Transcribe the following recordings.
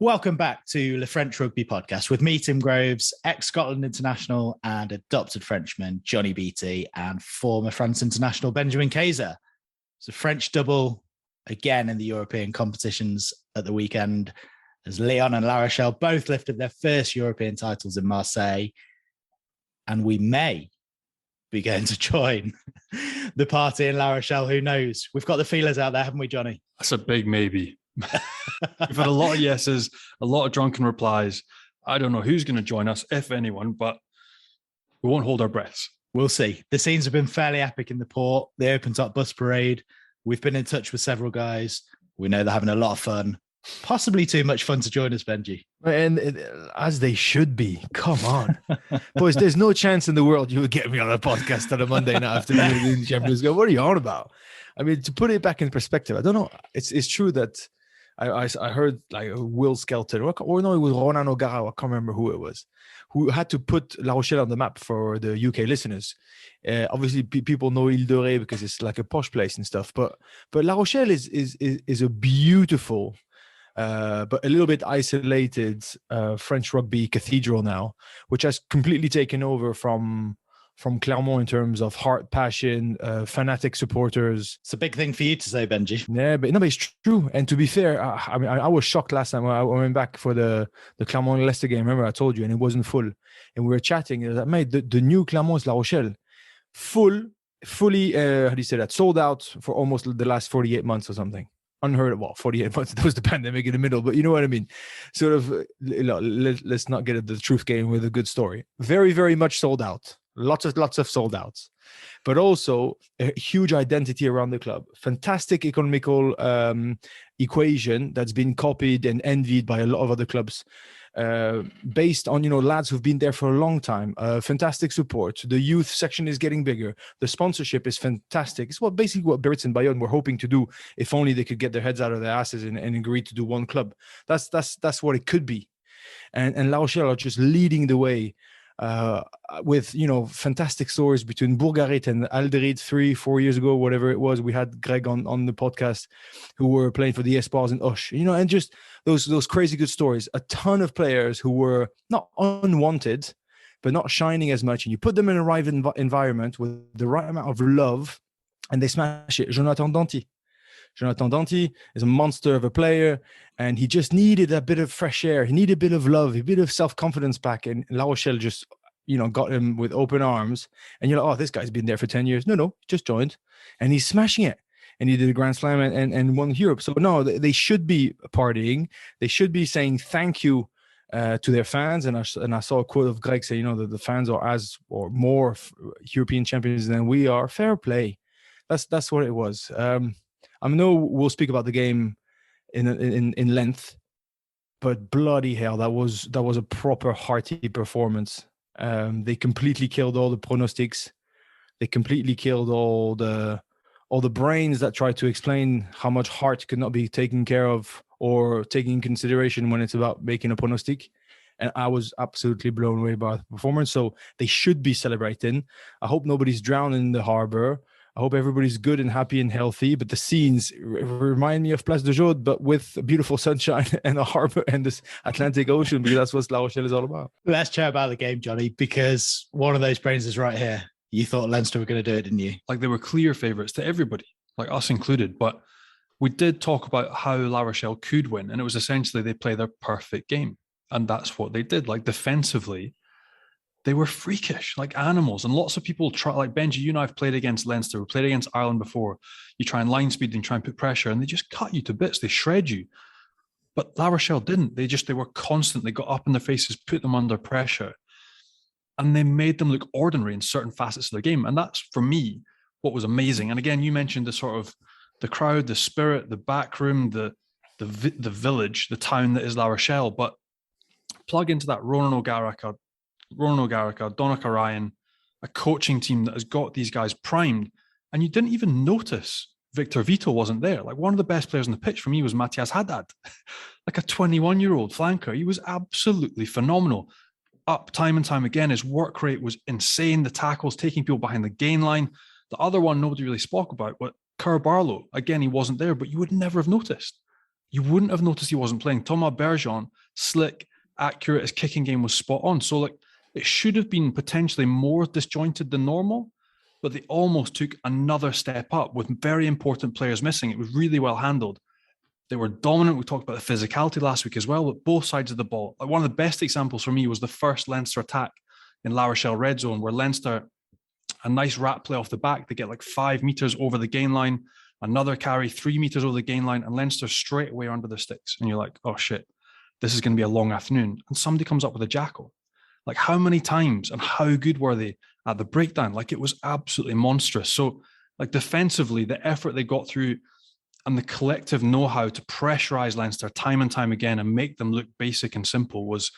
Welcome back to the French Rugby Podcast with me, Tim Groves, ex-Scotland international and adopted Frenchman, Johnny Beattie, and former France international, Benjamin Kayser. It's a French double again in the European competitions at the weekend, as Lyon and La Rochelle both lifted their first European titles in Marseille. And we may be going to join the party in La Rochelle. Who knows? We've got the feelers out there, haven't we, Johnny? That's a big maybe. We've had a lot of yeses, a lot of drunken replies. I don't know who's going to join us, if anyone, but we won't hold our breaths. We'll see. The scenes have been fairly epic in the port. The open top bus parade. We've been in touch with several guys. We know they're having a lot of fun. Possibly too much fun to join us, Benji. And as they should be. Come on. Boys, there's no chance in the world you would get me on a podcast on a Monday night after the Champions League. What are you on about? I mean, to put it back in perspective, I don't know. It's true that I heard like Will Skelton, or no, it was Ronan O'Gara, I can't remember who it was, who had to put La Rochelle on the map for the UK listeners. Obviously, people know Ile de Ré because it's like a posh place and stuff. But La Rochelle is a beautiful, but a little bit isolated French rugby cathedral now, which has completely taken over from Clermont in terms of heart, passion, fanatic supporters. It's a big thing for you to say, Benji. Yeah, but it's true. And to be fair, I was shocked last time when I went back for the Clermont Leicester game. Remember, I told you, and it wasn't full. And we were chatting. And I was like, mate, the new Clermont is La Rochelle. Fully, how do you say that? Sold out for almost the last 48 months or something. Unheard of. Well, 48 months. There was the pandemic in the middle, but you know what I mean. Sort of, let's not get at the truth game with a good story. Very, very much sold out. Lots of sold outs, but also a huge identity around the club. Fantastic economical equation that's been copied and envied by a lot of other clubs, based on lads who've been there for a long time. Fantastic support. The youth section is getting bigger. The sponsorship is fantastic. It's basically what Biarritz and Bayonne were hoping to do. If only they could get their heads out of their asses and agree to do one club. That's what it could be, and La Rochelle are just leading the way. With fantastic stories between Bourgarit and Alderete 3-4 years ago, whatever it was. We had Greg on the podcast, who were playing for the Espoirs and Ush, and just those crazy good stories. A ton of players who were not unwanted, but not shining as much. And you put them in a right environment with the right amount of love, and they smash it. Jonathan Danty is a monster of a player, and he just needed a bit of fresh air. He needed a bit of love, a bit of self-confidence back. And La Rochelle just, got him with open arms. And you're like, oh, this guy's been there for 10 years. No, just joined. And he's smashing it. And he did a Grand Slam and won Europe. So no, they should be partying. They should be saying thank you to their fans. And I saw a quote of Greg saying, that the fans are as or more European champions than we are. Fair play. That's what it was. I know we'll speak about the game in length, but bloody hell, that was a proper hearty performance. They completely killed all the pronostics. They completely killed all the brains that tried to explain how much heart could not be taken care of or taken in consideration when it's about making a pronostic. And I was absolutely blown away by the performance. So they should be celebrating. I hope nobody's drowning in the harbor. I hope everybody's good and happy and healthy. But the scenes remind me of Place de Jaude, but with beautiful sunshine and a harbor and this Atlantic Ocean, because that's what La Rochelle is all about. Let's chat about the game, Johnny, because one of those brains is right here. You thought Leinster were going to do it, didn't you? Like, they were clear favourites to everybody, like us included. But we did talk about how La Rochelle could win, and it was essentially they play their perfect game. And that's what they did. Like, defensively, they were freakish, like animals. And lots of people try, like Benji, you and I have played against Leinster. We played against Ireland before. You try and line speed and try and put pressure, and they just cut you to bits. They shred you. But La Rochelle didn't. They were constant. They got up in their faces, put them under pressure, and they made them look ordinary in certain facets of the game. And that's, for me, what was amazing. And again, you mentioned the sort of the crowd, the spirit, the back room, the village, the town that is La Rochelle. But plug into that Ronan O'Gara, Donncha Ryan, a coaching team that has got these guys primed, and you didn't even notice Victor Vito wasn't there. Like, one of the best players on the pitch for me was Matthias Haddad, like a 21-year-old flanker. He was absolutely phenomenal. Up time and time again, his work rate was insane. The tackles, taking people behind the gain line. The other one nobody really spoke about, but Kerr Barlow, again, he wasn't there, but you would never have noticed. you wouldn't have noticed he wasn't playing. Thomas Bergeron, slick, accurate, his kicking game was spot on. So like it should have been potentially more disjointed than normal, but they almost took another step up with very important players missing. It was really well handled. They were dominant. We talked about the physicality last week as well, but both sides of the ball. Like one of the best examples for me was the first Leinster attack in La Rochelle red zone, where Leinster, a nice rat play off the back, they get like 5 meters over the gain line, another carry 3 meters over the gain line, and Leinster straight away under the sticks. And you're like, oh shit, this is going to be a long afternoon. And somebody comes up with a jackal. Like how many times and how good were they at the breakdown? Like it was absolutely monstrous. So like defensively, the effort they got through and the collective know-how to pressurize Leinster time and time again and make them look basic and simple was,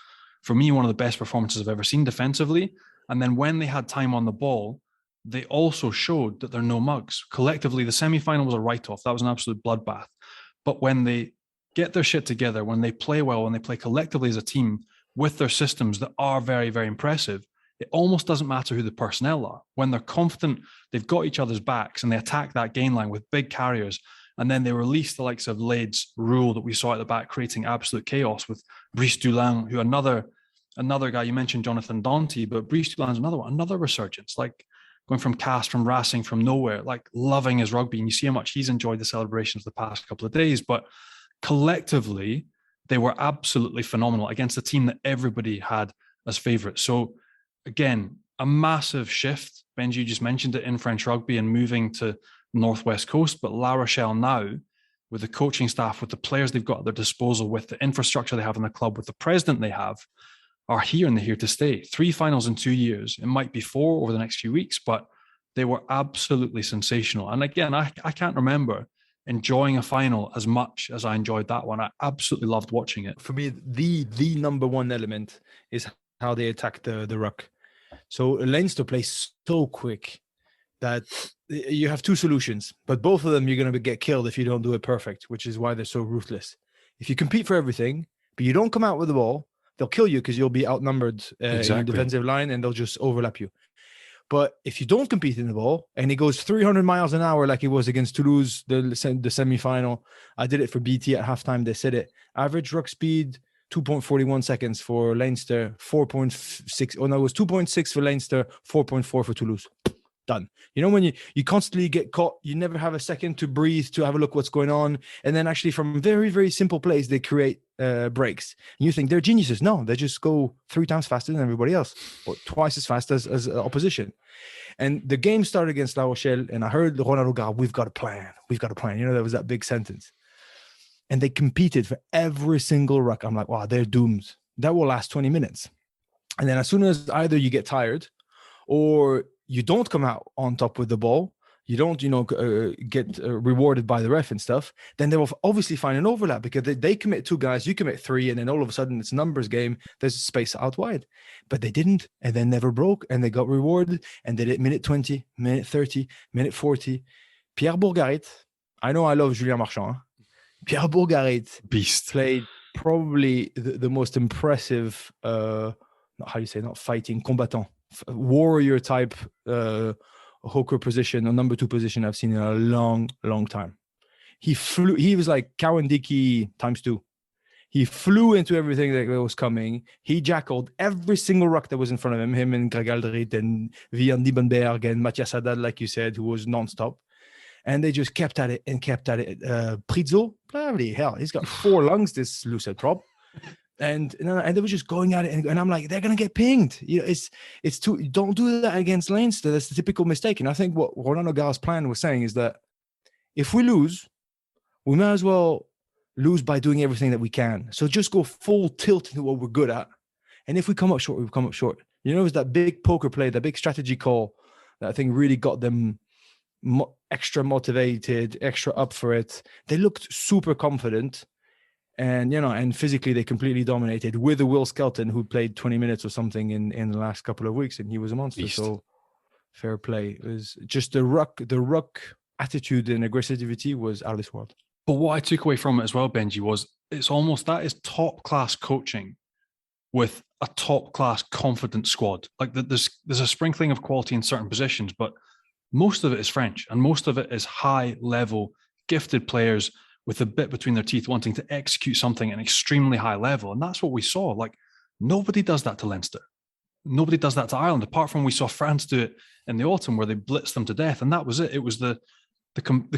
for me, one of the best performances I've ever seen defensively. And then when they had time on the ball, they also showed that they're no mugs. Collectively, the semi-final was a write-off. That was an absolute bloodbath. But when they get their shit together, when they play well, when they play collectively as a team with their systems that are very, very impressive, it almost doesn't matter who the personnel are. When they're confident, they've got each other's backs and they attack that gain line with big carriers. And then they release the likes of Laid's rule that we saw at the back, creating absolute chaos with Brice Dulin, who another guy, you mentioned Jonathan Dante, but Brice Dulin's another one, another resurgence, like going from cast, from Racing, from nowhere, like loving his rugby. And you see how much he's enjoyed the celebrations the past couple of days. But collectively, they were absolutely phenomenal against a team that everybody had as favourites. So again, a massive shift. Benji, you just mentioned it in French rugby and moving to Northwest Coast, but La Rochelle now, with the coaching staff, with the players they've got at their disposal, with the infrastructure they have in the club, with the president they have, are here and they're here to stay. 3 finals in 2 years. It might be 4 over the next few weeks, but they were absolutely sensational. And again, I can't remember enjoying a final as much as I enjoyed that one. I absolutely loved watching it. For me, the number one element is how they attack the ruck. So Leinster plays so quick that you have 2 solutions, but both of them you're going to get killed if you don't do it perfect, which is why they're so ruthless. If you compete for everything, but you don't come out with the ball, they'll kill you because you'll be outnumbered in the defensive line and they'll just overlap you. But if you don't compete in the ball and it goes 300 miles an hour like it was against Toulouse, the semi-final, I did it for BT at halftime, they said it, average ruck speed, 2.41 seconds for Leinster, 4.6, it was 2.6 for Leinster, 4.4 for Toulouse. Done. You know, when you constantly get caught, you never have a second to breathe, to have a look what's going on. And then actually from very, very simple plays, they create breaks. And you think they're geniuses. No, they just go 3 times faster than everybody else, or twice as fast as opposition. And the game started against La Rochelle, and I heard Ronaldo go, we've got a plan. We've got a plan. You know, there was that big sentence. And they competed for every single ruck. I'm like, wow, they're doomed. That will last 20 minutes. And then as soon as either you get tired or you don't come out on top with the ball, you don't, get rewarded by the ref and stuff, then they will obviously find an overlap because they commit 2 guys, you commit 3, and then all of a sudden it's a numbers game. There's space out wide. But they didn't, and they never broke, and they got rewarded, and they did minute 20, minute 30, minute 40. Pierre Bourgarit, I know I love Julien Marchand. Pierre Bourgarit Beast played probably the most impressive, not fighting, combattant, warrior type hooker position or number 2 position I've seen in a long, long time. He was like Cowan Dickey times 2. He flew into everything that was coming. He jackled every single ruck that was in front of him and Greg Aldrit and Vian Diebenberg and Matthias Haddad, like you said, who was nonstop. And they just kept at it and kept at it. Prizzo, bloody hell, he's got 4 lungs, this lucid prop. And they were just going at it, and I'm like, they're gonna get pinged. You know, it's too. Don't do that against Leinster. That's the typical mistake. And I think what Ronaldo Gar's plan was saying is that if we lose, we might as well lose by doing everything that we can. So just go full tilt into what we're good at. And if we come up short, we come up short. You know, it was that big poker play, that big strategy call that I think really got them extra motivated, extra up for it. They looked super confident. And, and physically they completely dominated with a Will Skelton who played 20 minutes or something in the last couple of weeks, and he was a monster. Beast. So fair play. It was just the ruck attitude and aggressivity was out of this world. But what I took away from it as well, Benji, was it's almost that is top class coaching with a top class confident squad. Like there's a sprinkling of quality in certain positions, but most of it is French and most of it is high level, gifted players with a bit between their teeth, wanting to execute something at an extremely high level. And that's what we saw. Like, nobody does that to Leinster. Nobody does that to Ireland, apart from we saw France do it in the autumn where they blitzed them to death. And that was it. It was the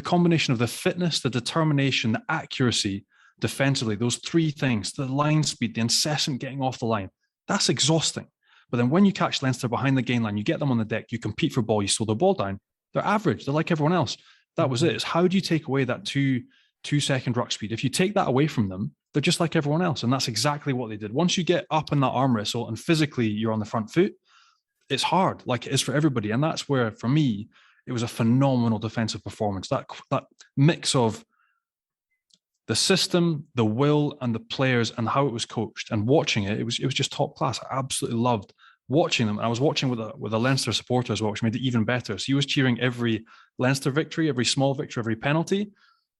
combination of the fitness, the determination, the accuracy defensively, those three things, the line speed, the incessant getting off the line. That's exhausting. But then when you catch Leinster behind the gain line, you get them on the deck, you compete for ball, you slow the ball down. They're average. They're like everyone else. That was it. It's how do you take away that two-second ruck speed? If you take that away from them, they're just like everyone else. And that's exactly what they did. Once you get up in that arm wrestle and physically you're on the front foot, it's hard, like it is for everybody. And that's where, for me, it was a phenomenal defensive performance. That mix of the system, the will, and the players, and how it was coached, and watching it, it was just top class. I absolutely loved watching them. And I was watching with a Leinster supporter as well, which made it even better. So he was cheering every Leinster victory, every small victory, every penalty,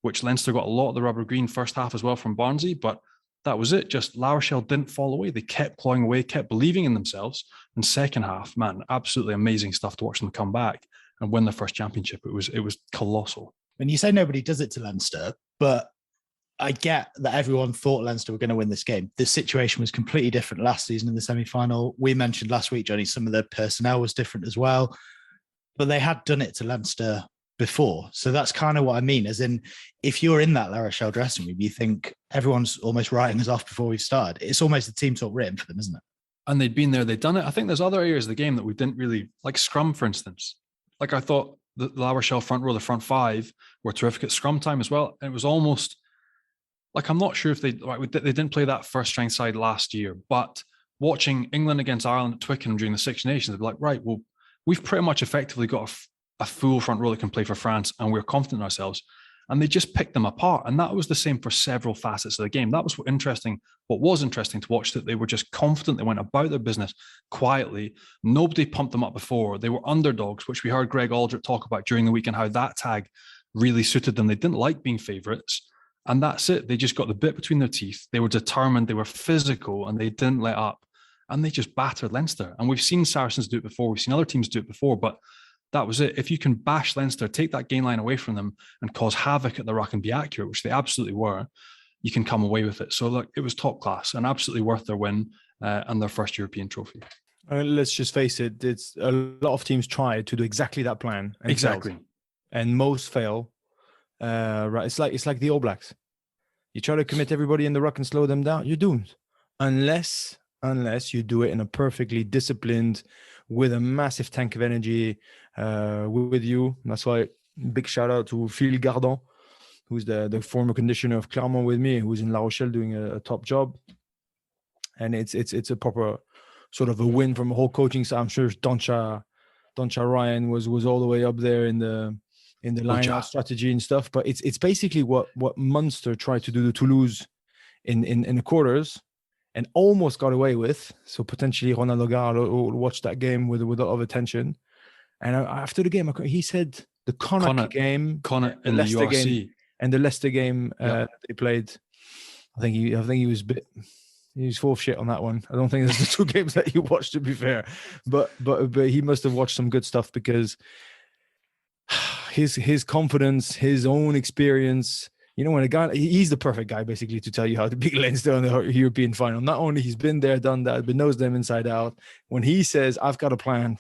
which Leinster got a lot of the rubber green first half as well from Barnsley. But that was it. Just La Rochelle didn't fall away. They kept clawing away, kept believing in themselves. And second half, man, absolutely amazing stuff to watch them come back and win their first championship. It was colossal. And you say nobody does it to Leinster, but I get that everyone thought Leinster were going to win this game. The situation was completely different last season in the semi-final. We mentioned last week, Johnny, some of the personnel was different as well, but they had done it to Leinster before. So that's kind of what I mean, as in, if you're in that La Rochelle dressing room, you think everyone's almost writing us off before we've started. It's almost a team talk written for them, isn't it? And they'd been there, they'd done it. I think there's other areas of the game that we didn't really, like scrum, for instance. Like I thought the La Rochelle front row, the front five, were terrific at scrum time as well. And it was almost like, I'm not sure if they didn't play that first strength side last year, but watching England against Ireland at Twickenham during the Six Nations, they'd be like, right, well, we've pretty much effectively got a full front row that can play for France, and we're confident in ourselves. And they just picked them apart. And that was the same for several facets of the game. That was what was interesting to watch, that they were just confident. They went about their business quietly. Nobody pumped them up before. They were underdogs, which we heard Greg Aldrich talk about during the week, and how that tag really suited them. They didn't like being favourites. And that's it. They just got the bit between their teeth. They were determined, they were physical, and they didn't let up. And they just battered Leinster. And we've seen Saracens do it before. We've seen other teams do it before, but that was it. If you can bash Leinster, take that gain line away from them and cause havoc at the ruck and be accurate, which they absolutely were, you can come away with it. So look, it was top class and absolutely worth their win and their first European trophy. Let's just face it, it's a lot of teams try to do exactly that plan. Exactly. And most fail. Right. It's like the All Blacks. You try to commit everybody in the ruck and slow them down, you're doomed. Unless you do it in a perfectly disciplined, with a massive tank of energy with you. That's why big shout out to Phil Gardon, who's the former conditioner of Clermont with me, who's in La Rochelle doing a top job. And it's a proper sort of a win from a whole coaching side. I'm sure Doncha Ryan was all the way up there in the line-out strategy and stuff. But it's basically what Munster tried to do to Toulouse in the quarters, and almost got away with. So potentially Ronald O'Gara will watch that game with a lot of attention. And after the game, he said the Connacht game, in the URC, game, and the Leicester game they played. I think he was full of shit on that one. I don't think there's the two games that you watched, to be fair, but he must have watched some good stuff, because his confidence, his own experience. You know, when a guy, he's the perfect guy basically to tell you how to beat Leinster in the European final. Not only he's been there, done that, but knows them inside out. When he says, I've got a plan,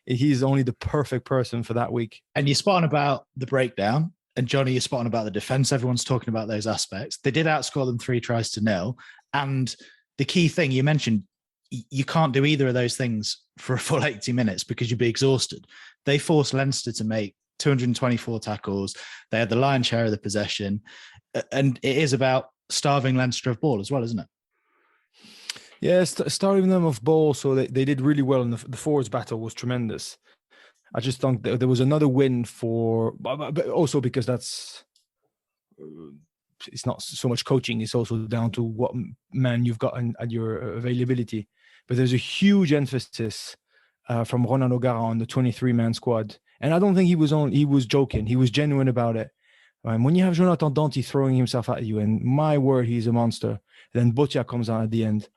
he's only the perfect person for that week. And you're spot on about the breakdown. And Johnny, you're spot on about the defense. Everyone's talking about those aspects. They did outscore them 3-0. And the key thing you mentioned, you can't do either of those things for a full 80 minutes because you'd be exhausted. They forced Leinster to make 224 tackles. They had the lion's share of the possession. And it is about starving Leinster of ball as well, isn't it? Yeah, starving them of ball. So they did really well. And the forwards battle was tremendous. I just think there was another win but also because it's not so much coaching. It's also down to what man you've got at your availability. But there's a huge emphasis from Ronan O'Gara on the 23-man squad. And I don't think he was joking. He was genuine about it. When you have Jonathan Danty throwing himself at you, and my word, he's a monster. Then Botia comes out at the end.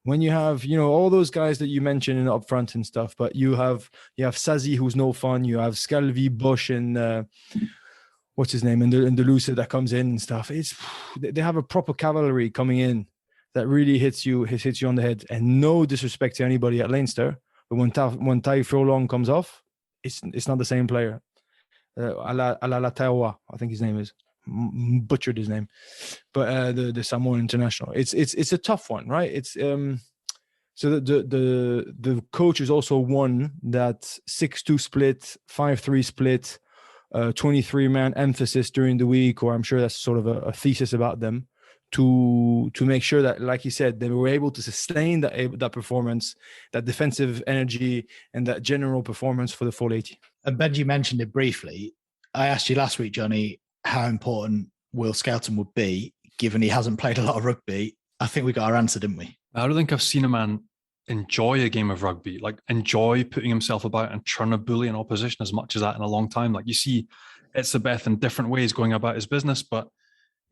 When you have, all those guys that you mentioned up front and stuff, but you have Sazi, who's no fun. You have Scalvi, Bosch, and what's his name, and the Lucid that comes in and stuff. They have a proper cavalry coming in that really hits you on the head. And no disrespect to anybody at Leinster, but when Tai Furlong comes off, it's not the same player. Alalatewa, I think his name is. Butchered his name, but the Samoan international. It's a tough one, right? It's so the coach has also won that 6-2 split, 5-3 split, 23-man emphasis during the week, or I'm sure that's sort of a thesis about them to make sure that, like you said, they were able to sustain that performance, that defensive energy, and that general performance for the full 80. And Benji mentioned it briefly. I asked you last week, Johnny, how important Will Skelton would be, given he hasn't played a lot of rugby. I think we got our answer, didn't we? I don't think I've seen a man enjoy a game of rugby, like enjoy putting himself about and trying to bully an opposition as much as that in a long time. Like, you see Itzebeth in different ways going about his business, but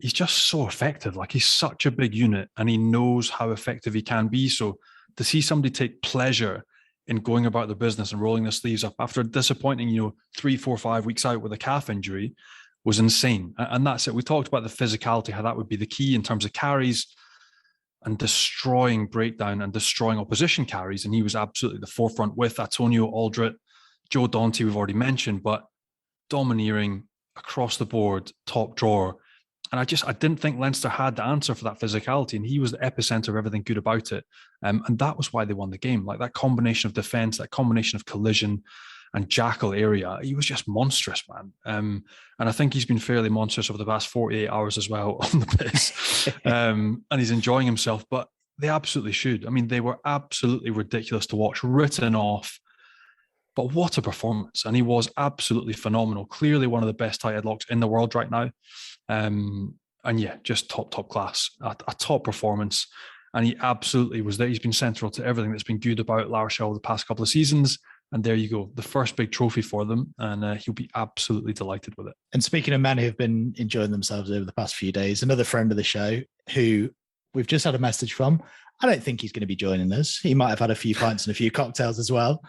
he's just so effective. Like, he's such a big unit and he knows how effective he can be. So to see somebody take pleasure in going about the business and rolling their sleeves up after a disappointing, 3, 4, 5 weeks out with a calf injury was insane. And that's it. We talked about the physicality, how that would be the key in terms of carries and destroying breakdown and destroying opposition carries. And he was absolutely the forefront with Antonio Aldred, Joe Dante, we've already mentioned, but domineering across the board, top drawer. And I didn't think Leinster had the answer for that physicality, and he was the epicenter of everything good about it. And that was why they won the game. Like, that combination of defense, that combination of collision and jackal area, he was just monstrous, man. And I think he's been fairly monstrous over the past 48 hours as well on the piss. And he's enjoying himself, but they absolutely should. I mean, they were absolutely ridiculous to watch, written off. But what a performance. And he was absolutely phenomenal. Clearly one of the best tight headlocks in the world right now. And yeah, just top class, a top performance. And he absolutely was there. He's been central to everything that's been good about La Rochelle the past couple of seasons. And there you go, the first big trophy for them. And he'll be absolutely delighted with it. And speaking of men who've been enjoying themselves over the past few days, another friend of the show who we've just had a message from. I don't think he's going to be joining us. He might have had a few pints and a few cocktails as well.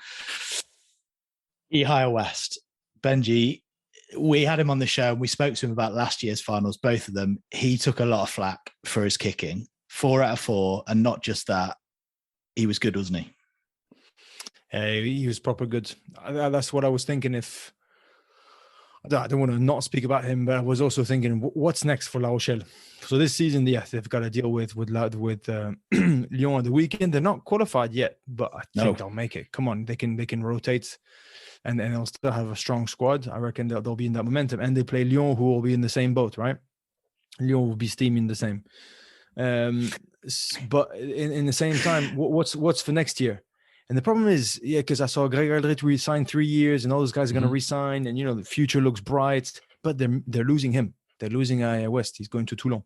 Ehire West. Benji, we had him on the show and we spoke to him about last year's finals, both of them. He took a lot of flack for his kicking, 4 out of 4. And not just that, he was good, wasn't he? He was proper good. That's what I was thinking. If I don't want to not speak about him, but I was also thinking, what's next for La Rochelle? So this season, yes, they've got to deal with Lyon on the weekend. They're not qualified yet, but I think they'll make it. Come on, they can rotate, and they'll still have a strong squad. I reckon they'll be in that momentum, and they play Lyon, who will be in the same boat, right? Lyon will be steaming the same. But in the same time, what's for next year? And the problem is, because I saw Greg Aldrit re-sign 3 years, and all those guys are going to re-sign, and the future looks bright. But they're losing him. They're losing Ehire West. He's going to Toulon.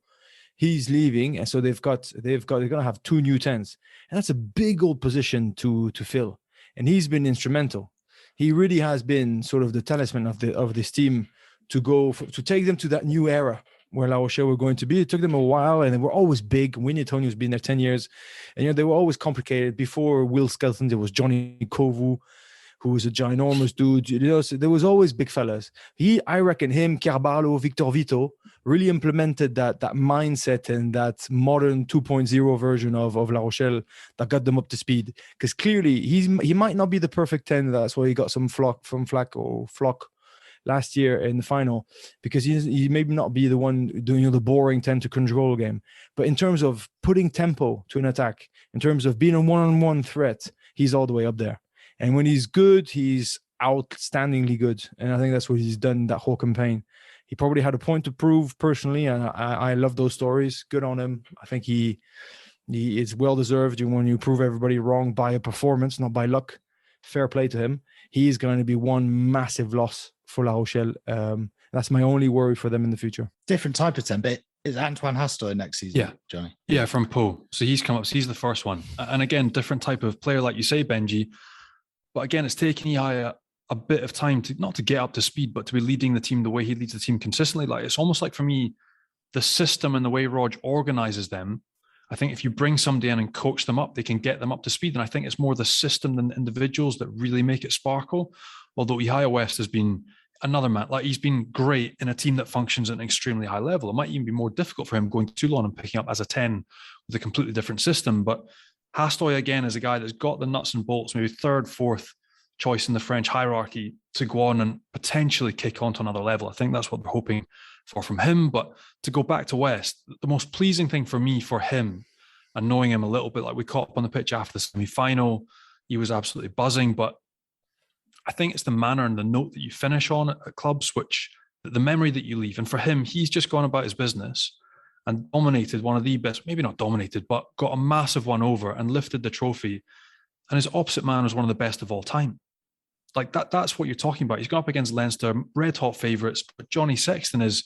He's leaving, and so they're going to have 2 new 10s, and that's a big old position to fill. And he's been instrumental. He really has been sort of the talisman of this team to take them to that new era where La Rochelle were going to be. It took them a while, and they were always big. Winnie Tonio's been there 10 years. And, they were always complicated. Before Will Skelton, there was Johnny Kovu, who was a ginormous dude. So there was always big fellas. I reckon him, Carvalho, Victor Vito, really implemented that mindset and that modern 2.0 version of La Rochelle that got them up to speed. Because clearly, he might not be the perfect 10. That's why he got some flock last year in the final, because he maybe not be the one doing the boring 10 to control game. But in terms of putting tempo to an attack, in terms of being a one-on-one threat, he's all the way up there. And when he's good, he's outstandingly good. And I think that's what he's done that whole campaign. He probably had a point to prove personally, and I love those stories. Good on him. I think he is well-deserved when you prove everybody wrong by a performance, not by luck. Fair play to him. He's going to be one massive loss for La Rochelle. That's my only worry for them in the future. Different type of 10, but is Antoine Hastoy next season? Yeah, Johnny. Yeah, from Pau. So he's come up. So he's the first one. And again, different type of player, like you say, Benji. But again, it's taking Ehire a bit of time to not to get up to speed, but to be leading the team the way he leads the team consistently. Like, it's almost like, for me, the system and the way Rog organizes them. I think if you bring somebody in and coach them up, they can get them up to speed. And I think it's more the system than the individuals that really make it sparkle. Although Ehire West has been another man. Like, he's been great in a team that functions at an extremely high level. It might even be more difficult for him going to Toulon and picking up as a 10 with a completely different system. But Hastoy, again, is a guy that's got the nuts and bolts, maybe third, fourth choice in the French hierarchy to go on and potentially kick on to another level. I think that's what they're hoping for from him. But to go back to West, the most pleasing thing for me for him, and knowing him a little bit, like we caught up on the pitch after the semi-final, he was absolutely buzzing. But I think it's the manner and the note that you finish on at clubs, which the memory that you leave. And for him, he's just gone about his business and dominated one of the best, maybe not dominated, but got a massive one over and lifted the trophy. And his opposite man was one of the best of all time. Like that's what you're talking about. He's gone up against Leinster, red hot favourites, but Johnny Sexton is,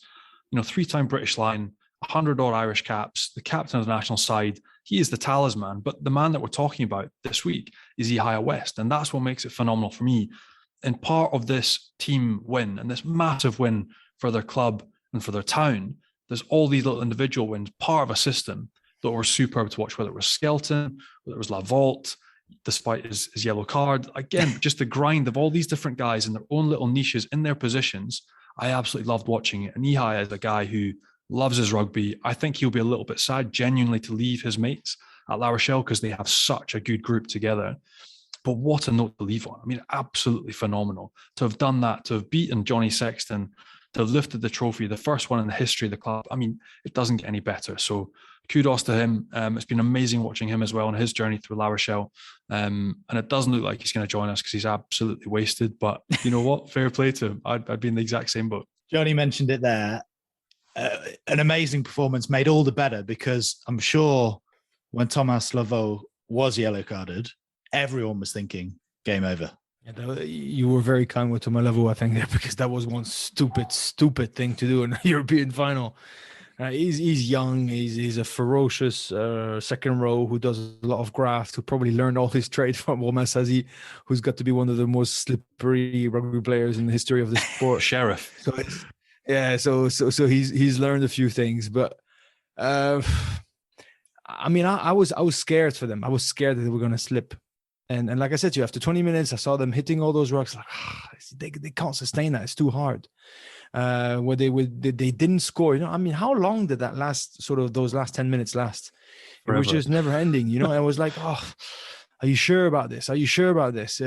3-time British Lion, 100-odd Irish caps, the captain of the national side. He is the talisman. But the man that we're talking about this week is Ihaya West. And that's what makes it phenomenal for me. And part of this team win and this massive win for their club and for their town, there's all these little individual wins, part of a system that were superb to watch, whether it was Skelton, whether it was Lavault, despite his yellow card. Again, just the grind of all these different guys in their own little niches in their positions. I absolutely loved watching it. And Ihaya is a guy who loves his rugby. I think he'll be a little bit sad, genuinely, to leave his mates at La Rochelle because they have such a good group together. But what a note to leave on. I mean, absolutely phenomenal to have done that, to have beaten Johnny Sexton, to have lifted the trophy, the first one in the history of the club. I mean, it doesn't get any better. So kudos to him. It's been amazing watching him as well on his journey through La Rochelle. And it doesn't look like he's going to join us because he's absolutely wasted. But you know what? Fair play to him. I'd be in the exact same boat. Johnny mentioned it there. An amazing performance, made all the better because I'm sure when Thomas Lavaux was yellow carded, everyone was thinking game over. You were very kind with Thomas Lavaux, I think, there, because that was one stupid thing to do in a European final. He's young. He's a ferocious second row who does a lot of graft, who probably learned all his trade from Romain Sazi, who's got to be one of the most slippery rugby players in the history of the sport. Sheriff. So he's learned a few things, but I mean, I was scared for them. I was scared that they were going to slip. And like I said to you, after 20 minutes, I saw them hitting all those rocks. Like, they can't sustain that. It's too hard. Where they didn't score. I mean, how long did that last? Sort of those last 10 minutes last? Forever. It was just never ending. I was like, oh, are you sure about this? Are you sure about this?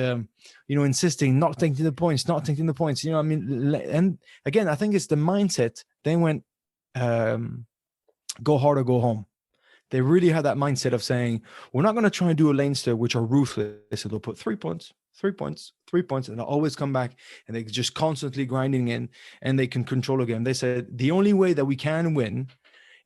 Insisting, not taking the points. I mean, and again, I think it's the mindset. They went, go hard or go home. They really had that mindset of saying, we're not going to try and do a Leinster, which are ruthless. So they'll put 3 points, and they'll always come back, and they're just constantly grinding in, and they can control a game. They said, the only way that we can win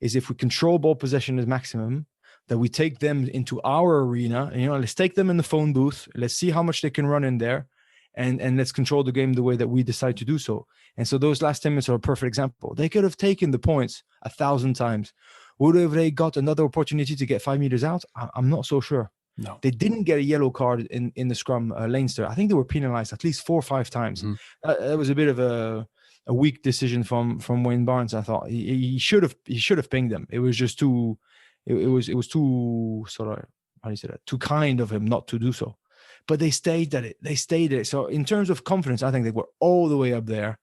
is if we control ball possession as maximum, that we take them into our arena, and, let's take them in the phone booth. Let's see how much they can run in there, and let's control the game the way that we decide to do so. And so those last 10 minutes are a perfect example. They could have taken the points 1,000 times. Would have they got another opportunity to get 5 meters out? I'm not so sure. No, they didn't get a yellow card in the scrum. Leinster, I think they were penalized at least 4 or 5 times. That was a bit of a weak decision from Wayne Barnes. I thought he should have pinged them. It was just too. It was too sort of, how do you say that? Too kind of him not to do so. But they stayed at it. So in terms of confidence, I think they were all the way up there.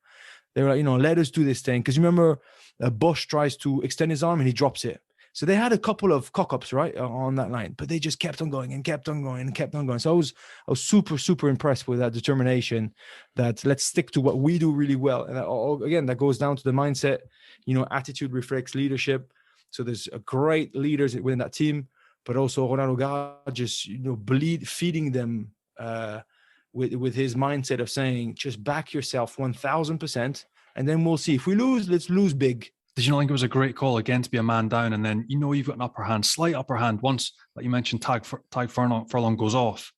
They were like, let us do this thing. Because you remember, Bush tries to extend his arm and he drops it. So they had a couple of cock-ups, right, on that line. But they just kept on going and kept on going and kept on going. So I was super, super impressed with that determination that let's stick to what we do really well. And again, that goes down to the mindset. Attitude reflects leadership. So there's a great leaders within that team. But also Ronaldo Gar just, feeding them with his mindset of saying, just back yourself 1,000%, and then we'll see. If we lose, let's lose big. Did you not think it was a great call again to be a man down, and then you've got an upper hand, slight upper hand once, like you mentioned, Tag Furlong goes off,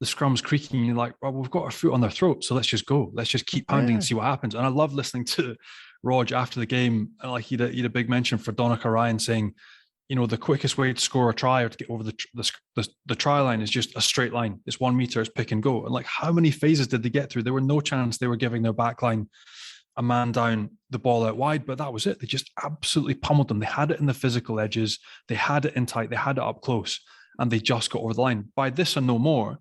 the scrum's creaking, and you're like, well, we've got our foot on their throat, so let's just go. Let's just keep pounding and see what happens. And I love listening to Rog after the game, like he had a big mention for Donica Ryan saying, the quickest way to score a try or to get over the try line is just a straight line. It's 1 meter, it's pick and go. And like, how many phases did they get through? There were no chance they were giving their back line a man down, the ball out wide, but that was it. They just absolutely pummeled them. They had it in the physical edges. They had it in tight. They had it up close, and they just got over the line. By this and no more,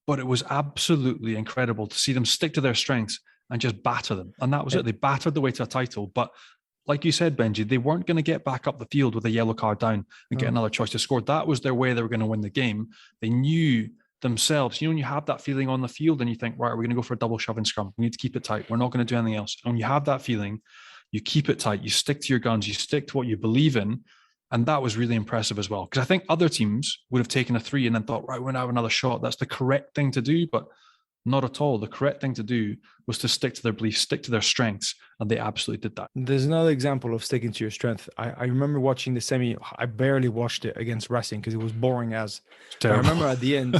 but it was absolutely incredible to see them stick to their strengths and just batter them. And that was it. They battered the way to a title. But like you said, Benji, they weren't going to get back up the field with a yellow card down and get another choice to score. That was their way they were going to win the game. They knew themselves. When you have that feeling on the field and you think, right, we're going to go for a double shove and scrum. We need to keep it tight. We're not going to do anything else. And when you have that feeling, you keep it tight. You stick to your guns. You stick to what you believe in. And that was really impressive as well. Because I think other teams would have taken a 3 and then thought, right, we're going to have another shot. That's the correct thing to do. But not at all. The correct thing to do was to stick to their beliefs, stick to their strengths. And they absolutely did that. There's another example of sticking to your strength. I remember watching the semi. I barely watched it against Racing because it was boring as. I remember at the end,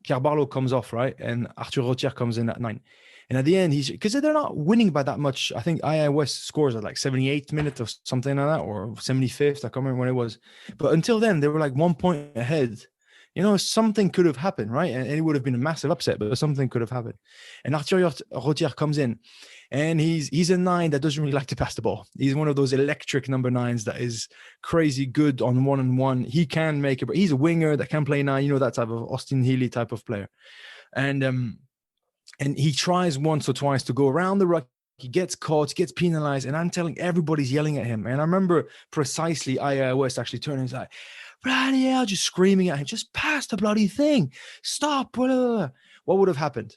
Carbarlo comes off, right? And Arthur Rotier comes in at 9. And at the end, because they're not winning by that much. I think IIS scores at like 78th minute or something like that, or 75th. I can't remember when it was. But until then, they were like 1 point ahead. Something could have happened, right? And it would have been a massive upset, but something could have happened. And Arthur Rotier comes in, and he's a 9 that doesn't really like to pass the ball. He's one of those electric number 9s that is crazy good on one-on-one. He can make it, but he's a winger that can play 9. That type of Austin Healy type of player. And he tries once or twice to go around the ruck. He gets caught, gets penalized, and I'm telling everybody's yelling at him. And I remember precisely IIS actually turning his eye. Bloody hell, just screaming at him, just pass the bloody thing. Stop. Blah, blah, blah. What would have happened?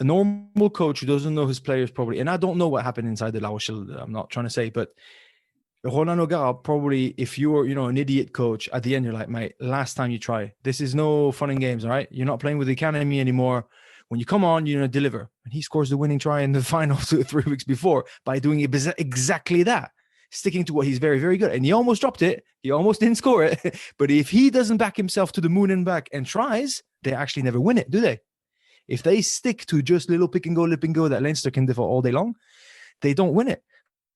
A normal coach who doesn't know his players probably, and I don't know what happened inside the La Rochelle, I'm not trying to say, but Roland O'Gara probably, if you're, an idiot coach, at the end, you're like, mate, last time you try. This is no fun and games, all right? You're not playing with the academy anymore. When you come on, you're going to deliver. And he scores the winning try in the final 3 weeks before by doing exactly that. Sticking to what he's very, very good. And he almost dropped it. He almost didn't score it. But if he doesn't back himself to the moon and back and tries, they actually never win it, do they? If they stick to just little pick and go that Leinster can defer all day long, they don't win it.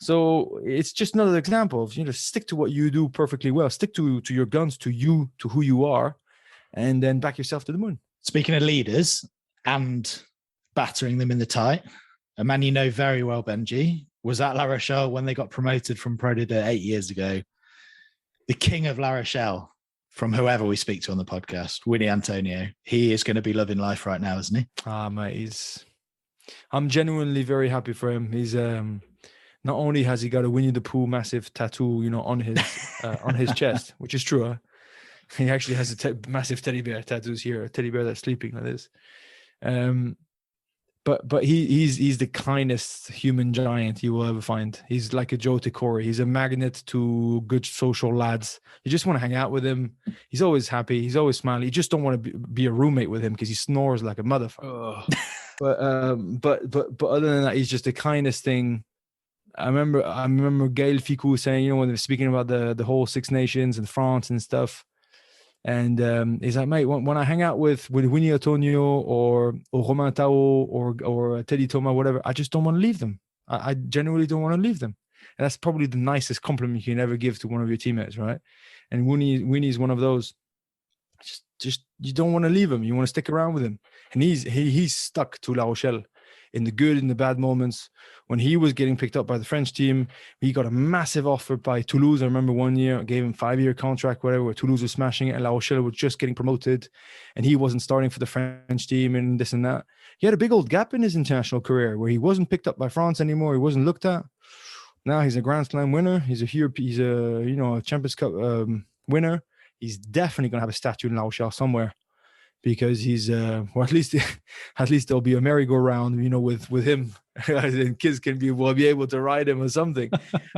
So it's just another example of, stick to what you do perfectly well. Stick to your guns, to who you are, and then back yourself to the moon. Speaking of leaders and battering them in the tight, a man you know very well, Benji, was at La Rochelle when they got promoted from Pro D2 8 years ago. The king of La Rochelle, from whoever we speak to on the podcast, Winnie Antonio. He is going to be loving life right now, isn't he? Mate, I'm genuinely very happy for him. He's not only has he got a Winnie the Pooh massive tattoo, on his chest, which is true. He actually has a massive teddy bear tattoos here, a teddy bear that's sleeping like this. But he's the kindest human giant you will ever find. He's like a Joe Tikori. He's a magnet to good social lads. You just want to hang out with him. He's always happy. He's always smiling. You just don't want to be a roommate with him because he snores like a motherfucker. But other than that, he's just the kindest thing. I remember Gail Ficou saying, when they're speaking about the whole Six Nations and France and stuff. And he's like, mate, when I hang out with Winnie Antonio or Romain Tao or Teddy Thomas, whatever, I just don't want to leave them. I genuinely don't want to leave them. And that's probably the nicest compliment you can ever give to one of your teammates, right? And Winnie's one of those. Just you don't want to leave him. You want to stick around with him. And he's stuck to La Rochelle in the good and the bad moments. When he was getting picked up by the French team, he got a massive offer by Toulouse. I remember one year, gave him 5-year contract, whatever, where Toulouse was smashing it and La Rochelle was just getting promoted and he wasn't starting for the French team and this and that. He had a big old gap in his international career where he wasn't picked up by France anymore. He wasn't looked at. Now he's a Grand Slam winner. He's a Champions Cup winner. He's definitely going to have a statue in La Rochelle somewhere. Because he's, or at least there'll be a merry-go-round, with him, and kids will be able to ride him or something.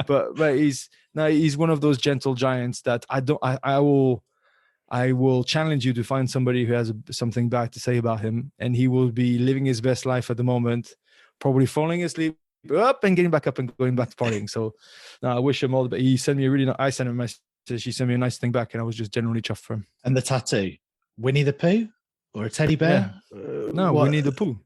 but he's one of those gentle giants that I will challenge you to find somebody who has something bad to say about him, and he will be living his best life at the moment, probably falling asleep up and getting back up and going back to partying. So, I wish him all the best. He sent me I sent him a message. He sent me a nice thing back, and I was just genuinely chuffed for him. And the tattoo. Winnie the Pooh or a teddy bear? Yeah. No, Winnie the Pooh.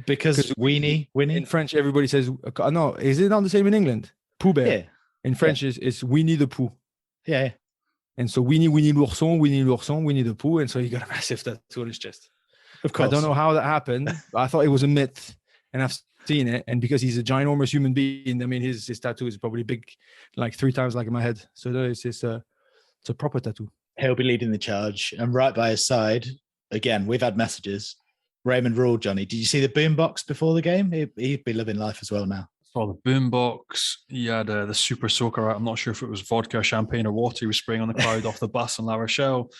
Because Winnie. In French, everybody says, no, is it not the same in England? Pooh bear. Yeah. In French, it's Winnie the Pooh. Yeah. And so Winnie l'ourson, Winnie the Pooh. And so he got a massive tattoo on his chest. Of course. I don't know how that happened. I thought it was a myth. And I've seen it. And because he's a ginormous human being, I mean, his tattoo is probably big, like 3 times like in my head. So it's a proper tattoo. He'll be leading the charge. And right by his side, again, we've had messages. Raymond Rule, Johnny. Did you see the boombox before the game? He'd be living life as well now. Saw the boombox. He had the super soaker out. I'm not sure if it was vodka, champagne, or water he was spraying on the crowd off the bus in La Rochelle.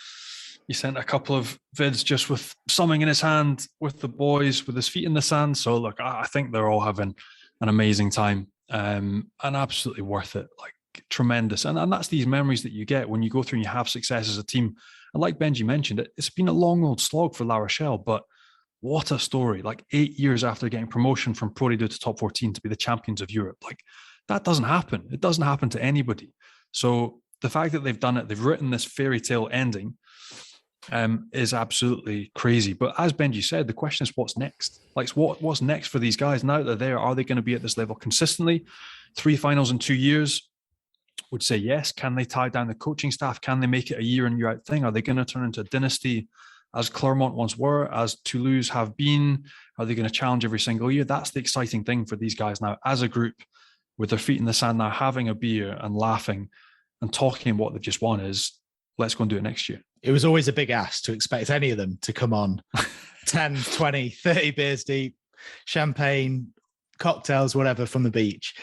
He sent a couple of vids just with something in his hand with the boys, with his feet in the sand. So look, I think they're all having an amazing time, and absolutely worth it. Like, tremendous. And that's these memories that you get when you go through and you have success as a team. And like Benji mentioned, it's been a long old slog for La Rochelle, but what a story. Like 8 years after getting promotion from Pro D2 to top 14 to be the champions of Europe. Like, that doesn't happen. It doesn't happen to anybody. So the fact that they've done it, they've written this fairy tale ending, is absolutely crazy. But as Benji said, the question is what's next? Like, what's next for these guys now that they're there? Are they going to be at this level consistently? 3 finals in 2 years? Would say yes. Can they tie down the coaching staff? Can they make it a year in, year out thing? Are they going to turn into a dynasty as Clermont once were, as Toulouse have been? Are they going to challenge every single year? That's the exciting thing for these guys now as a group, with their feet in the sand now, having a beer and laughing and talking what they've just won is, let's go and do it next year. It was always a big ask to expect any of them to come on 10, 20, 30 beers deep, champagne, cocktails, whatever, from the beach.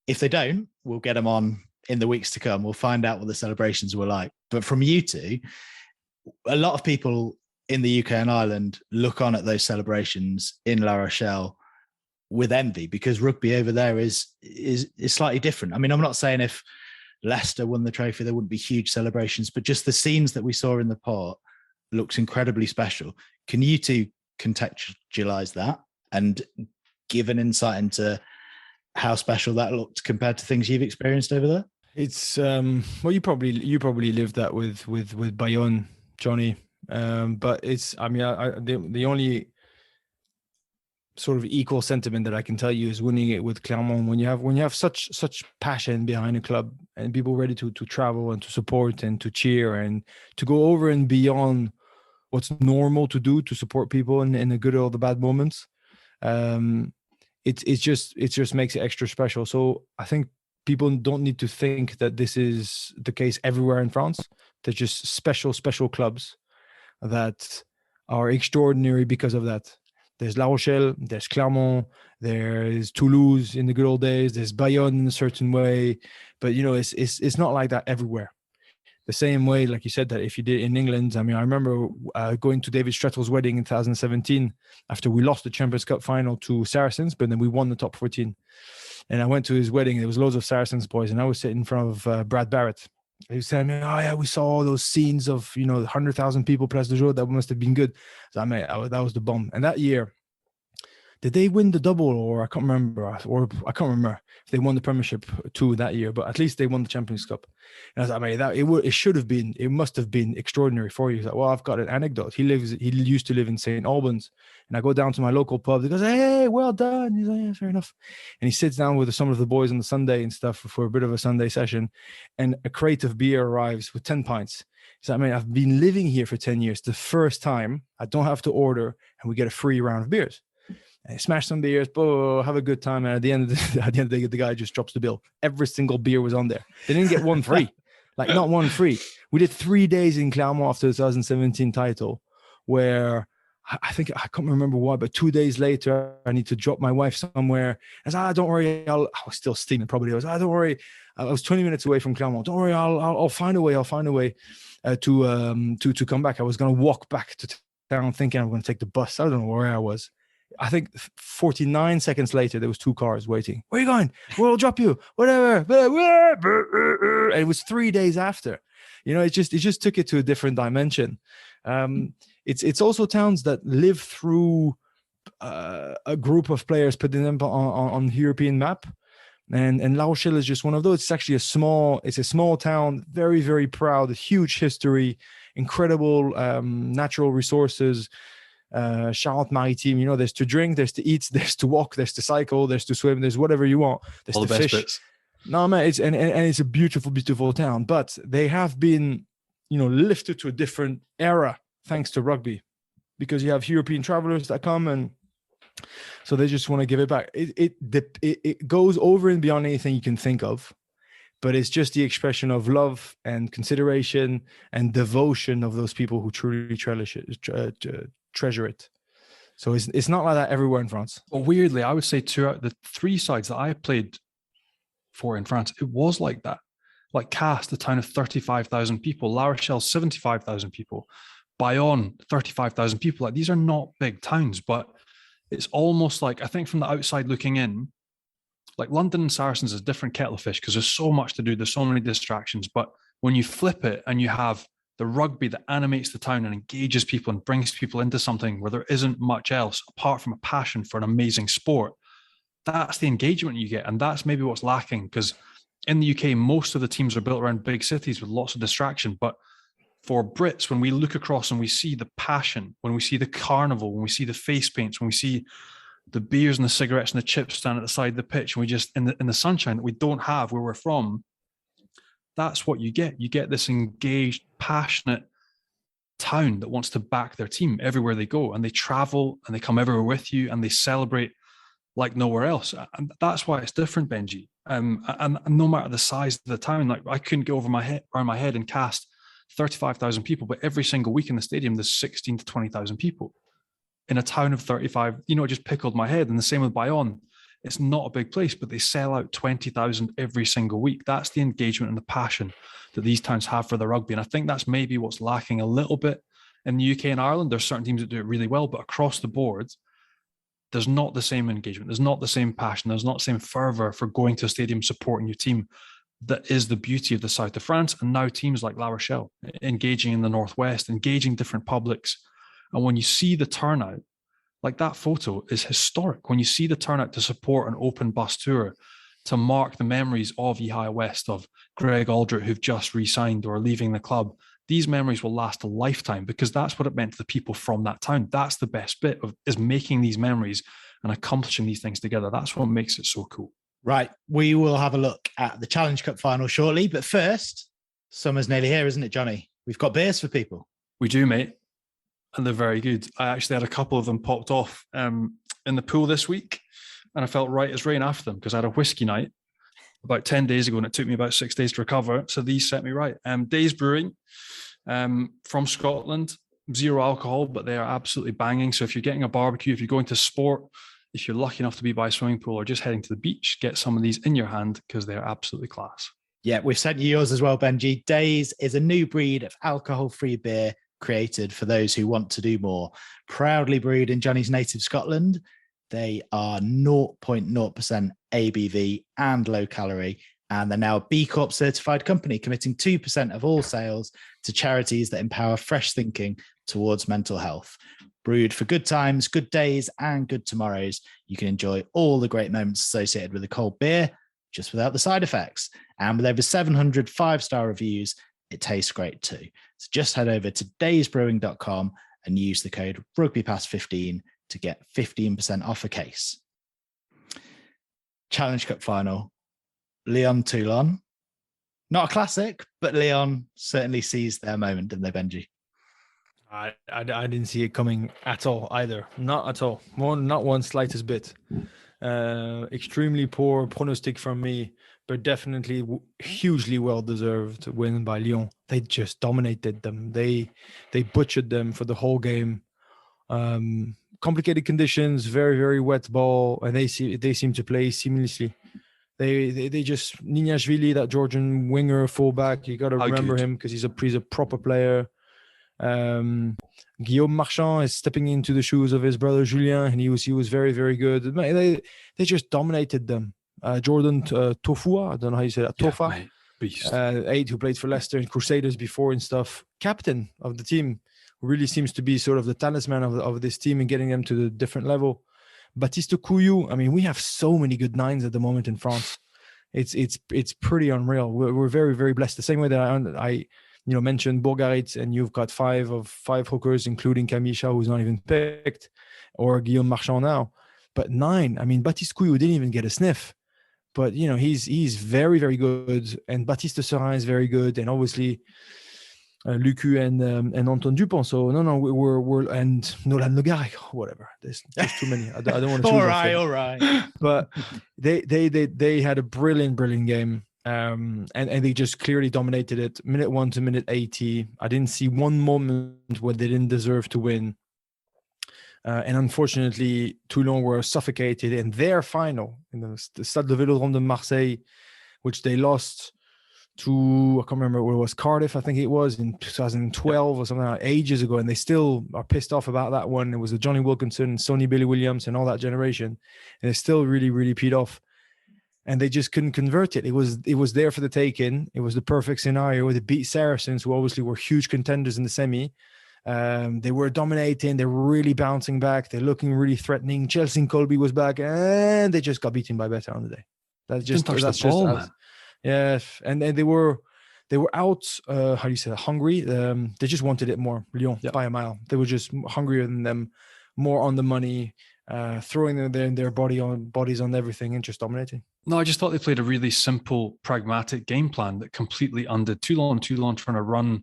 If they don't, we'll get them on in the weeks to come. We'll find out what the celebrations were like. But from you two, a lot of people in the UK and Ireland look on at those celebrations in La Rochelle with envy, because rugby over there is slightly different. I mean, I'm not saying if Leicester won the trophy, there wouldn't be huge celebrations, but just the scenes that we saw in the port looks incredibly special. Can you two contextualize that and give an insight into how special that looked compared to things you've experienced over there? It's well, you probably lived that with Bayonne, Johnny. But it's, I mean, the only sort of equal sentiment that I can tell you is winning it with Clermont. When you have such passion behind a club and people ready to travel and to support and to cheer and to go over and beyond what's normal to do to support people in the good or the bad moments, it just makes it extra special. So I think people don't need to think that this is the case everywhere in France. They're just special clubs that are extraordinary because of that. There's La Rochelle, there's Clermont, there's Toulouse in the good old days, there's Bayonne in a certain way, but you know, it's not like that everywhere. The same way, like you said, that if you did in England, I mean, I remember going to David Strettel's wedding in 2017 after we lost the Champions Cup final to Saracens, but then we won the top 14. And I went to his wedding. There was loads of Saracens boys, and I was sitting in front of Brad Barrett. He was telling me, "Oh yeah, we saw all those scenes of 100,000 people Place de Jour. That must have been good." So I mean, that was the bomb. And that year, did they win the double, or I can't remember, if they won the Premiership too that year, but at least they won the Champions Cup. And I was like, I mean, it must have been extraordinary for you. He's like, well, I've got an anecdote. He used to live in St. Albans, and I go down to my local pub. He goes, "Hey, well done." He's like, "Yeah, fair enough." And he sits down with some of the boys on the Sunday and stuff for a bit of a Sunday session, and a crate of beer arrives with 10 pints. He's like, "I mean, I've been living here for 10 years. The first time I don't have to order, and we get a free round of beers." And smash some beers, have a good time. And at the end of the day, the guy just drops the bill. Every single beer was on there. They didn't get one free, like not one free. We did 3 days in Clermont after the 2017 title, where I think, I can't remember why, but 2 days later, I need to drop my wife somewhere. I said, "Don't worry." I was still steaming probably. I was, "Don't worry." I was 20 minutes away from Clermont. "Don't worry, I'll find a way. I'll find a way to come back." I was going to walk back to town thinking I'm going to take the bus. I don't know where I was. I think 49 seconds later, there was 2 cars waiting. "Where are you going?" "We'll drop you." Whatever. And it was 3 days after. It just took it to a different dimension. It's also towns that live through a group of players putting them on the European map. And La Rochelle is just one of those. It's actually a small town, very, very proud, huge history, incredible natural resources. Charente-Maritime, there's to drink, there's to eat, there's to walk, there's to cycle, there's to swim, there's whatever you want. There's all to the best fish. bits. No, man, it's a beautiful, beautiful town. But they have been, lifted to a different era thanks to rugby, because you have European travelers that come, and so they just want to give it back. It goes over and beyond anything you can think of. But it's just the expression of love and consideration and devotion of those people who truly treasure it. So it's not like that everywhere in France. But weirdly, I would say 2 out of the 3 sides that I played for in France, it was like that. Like Castres, a town of 35,000 people, La Rochelle, 75,000 people, Bayonne, 35,000 people. Like, these are not big towns, but it's almost like, I think from the outside looking in, like London and Saracens is a different kettle of fish because there's so much to do. There's so many distractions. But when you flip it and you have the rugby that animates the town and engages people and brings people into something where there isn't much else apart from a passion for an amazing sport, that's the engagement you get. And that's maybe what's lacking, because in the UK, most of the teams are built around big cities with lots of distraction. But for Brits, when we look across and we see the passion, when we see the carnival, when we see the face paints, when we see the beers and the cigarettes and the chips stand at the side of the pitch, and we just in the sunshine that we don't have where we're from, that's what you get. You get this engaged, passionate town that wants to back their team everywhere they go, and they travel and they come everywhere with you and they celebrate like nowhere else. And that's why it's different, Benji. And no matter the size of the town, like I couldn't get around my head and cast 35,000 people, but every single week in the stadium, there's 16 to 20,000 people in a town of 35. You know, it just pickled my head. And the same with Bayonne. It's not a big place, but they sell out 20,000 every single week. That's the engagement and the passion that these towns have for the rugby. And I think that's maybe what's lacking a little bit in the UK and Ireland. There's certain teams that do it really well, but across the board, there's not the same engagement. There's not the same passion. There's not the same fervor for going to a stadium, supporting your team. That is the beauty of the south of France. And now teams like La Rochelle engaging in the Northwest, engaging different publics. And when you see the turnout, like that photo is historic. When you see the turnout to support an open bus tour, to mark the memories of Yehia West, of Greg Aldrich, who've just re-signed or leaving the club, these memories will last a lifetime, because that's what it meant to the people from that town. That's the best bit is making these memories and accomplishing these things together. That's what makes it so cool. Right. We will have a look at the Challenge Cup final shortly. But first, summer's nearly here, isn't it, Johnny? We've got beers for people. We do, mate. And they're very good. I actually had a couple of them popped off in the pool this week, and I felt right as rain after them, because I had a whiskey night about 10 days ago and it took me about 6 days to recover. So these set me right. Days Brewing from Scotland, 0 alcohol, but they are absolutely banging. So if you're getting a barbecue, if you're going to sport, if you're lucky enough to be by a swimming pool or just heading to the beach, get some of these in your hand, because they're absolutely class. Yeah, we've sent you yours as well, Benji. Days is a new breed of alcohol-free beer created for those who want to do more. Proudly brewed in Johnny's native Scotland, they are 0.0% ABV and low calorie, and they're now a B Corp certified company, committing 2% of all sales to charities that empower fresh thinking towards mental health. Brewed for good times, good days, and good tomorrows, you can enjoy all the great moments associated with a cold beer, just without the side effects. And with over 700 5-star reviews, it tastes great too. So just head over to daysbrewing.com and use the code RugbyPass15 to get 15% off a case. Challenge Cup final, Lyon-Toulon. Not a classic, but Lyon certainly seized their moment, didn't they, Benji? I didn't see it coming at all either. Not at all. Not one slightest bit. Extremely poor pronostic from me, but definitely hugely well-deserved win by Lyon. They just dominated them. They butchered them for the whole game. Complicated conditions, very, very wet ball, and they seem to play seamlessly. They just, Nignashvili, that Georgian winger fullback, you got to remember him because he's a proper player. Guillaume Marchand is stepping into the shoes of his brother Julien, and he was very, very good. They just dominated them. Jordan Tofua, I don't know how you say that. Tofa, beast. 8, who played for Leicester and Crusaders before and stuff. Captain of the team, who really seems to be sort of the talisman of this team and getting them to the different level. Baptiste Couillou. I mean, we have so many good nines at the moment in France. It's pretty unreal. We're very, very blessed. The same way that I mentioned Bourgarit, and you've got 5 hookers, including Kamisha, who's not even picked, or Guillaume Marchand now. But 9, I mean, Baptiste Couillou didn't even get a sniff. But, he's very, very good. And Baptiste Serin is very good. And obviously, Lucu and Anton Dupont. So, we're and Nolan Le Garrec, whatever. There's just too many. I don't want to choose. All right. But they had a brilliant game. And they just clearly dominated it, minute 1 to minute 80. I didn't see one moment where they didn't deserve to win. And unfortunately, Toulon were suffocated in their final in the Stade de Vélodrome de Marseille, which they lost to, I can't remember where it was, Cardiff, I think it was, in 2012 or something like that, ages ago. And they still are pissed off about that one. It was the Johnny Wilkinson, Sonny Billy Williams, and all that generation. And they're still really, really peed off. And they just couldn't convert it. It was there for the taking. It was the perfect scenario. They beat Saracens, who obviously were huge contenders in the semi. They were dominating. They were really bouncing back. They're looking really threatening. Chelsea and Colby was back, and they just got beaten by better on the day. That's just man. Yeah, and they were out. How do you say that? Hungry. They just wanted it more. Lyon by a mile. They were just hungrier than them, more on the money, throwing their bodies on everything, and just dominating. No, I just thought they played a really simple, pragmatic game plan that completely undid Toulon. Toulon trying to run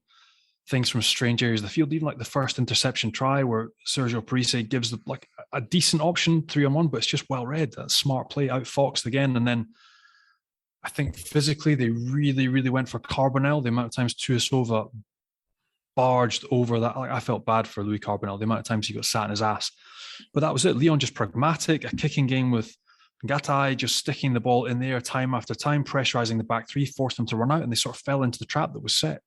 things from strange areas of the field, even like the first interception try where Sergio Parise gives like a decent option 3-on-1, but it's just well read. That smart play, outfoxed again. And then I think physically they really, really went for Carbonell. The amount of times Tuisova barged over that, like I felt bad for Louis Carbonell, the amount of times he got sat in his ass. But that was it. Lyon just pragmatic, a kicking game with Gatai just sticking the ball in there time after time, pressurizing the back three, forced them to run out, and they sort of fell into the trap that was set.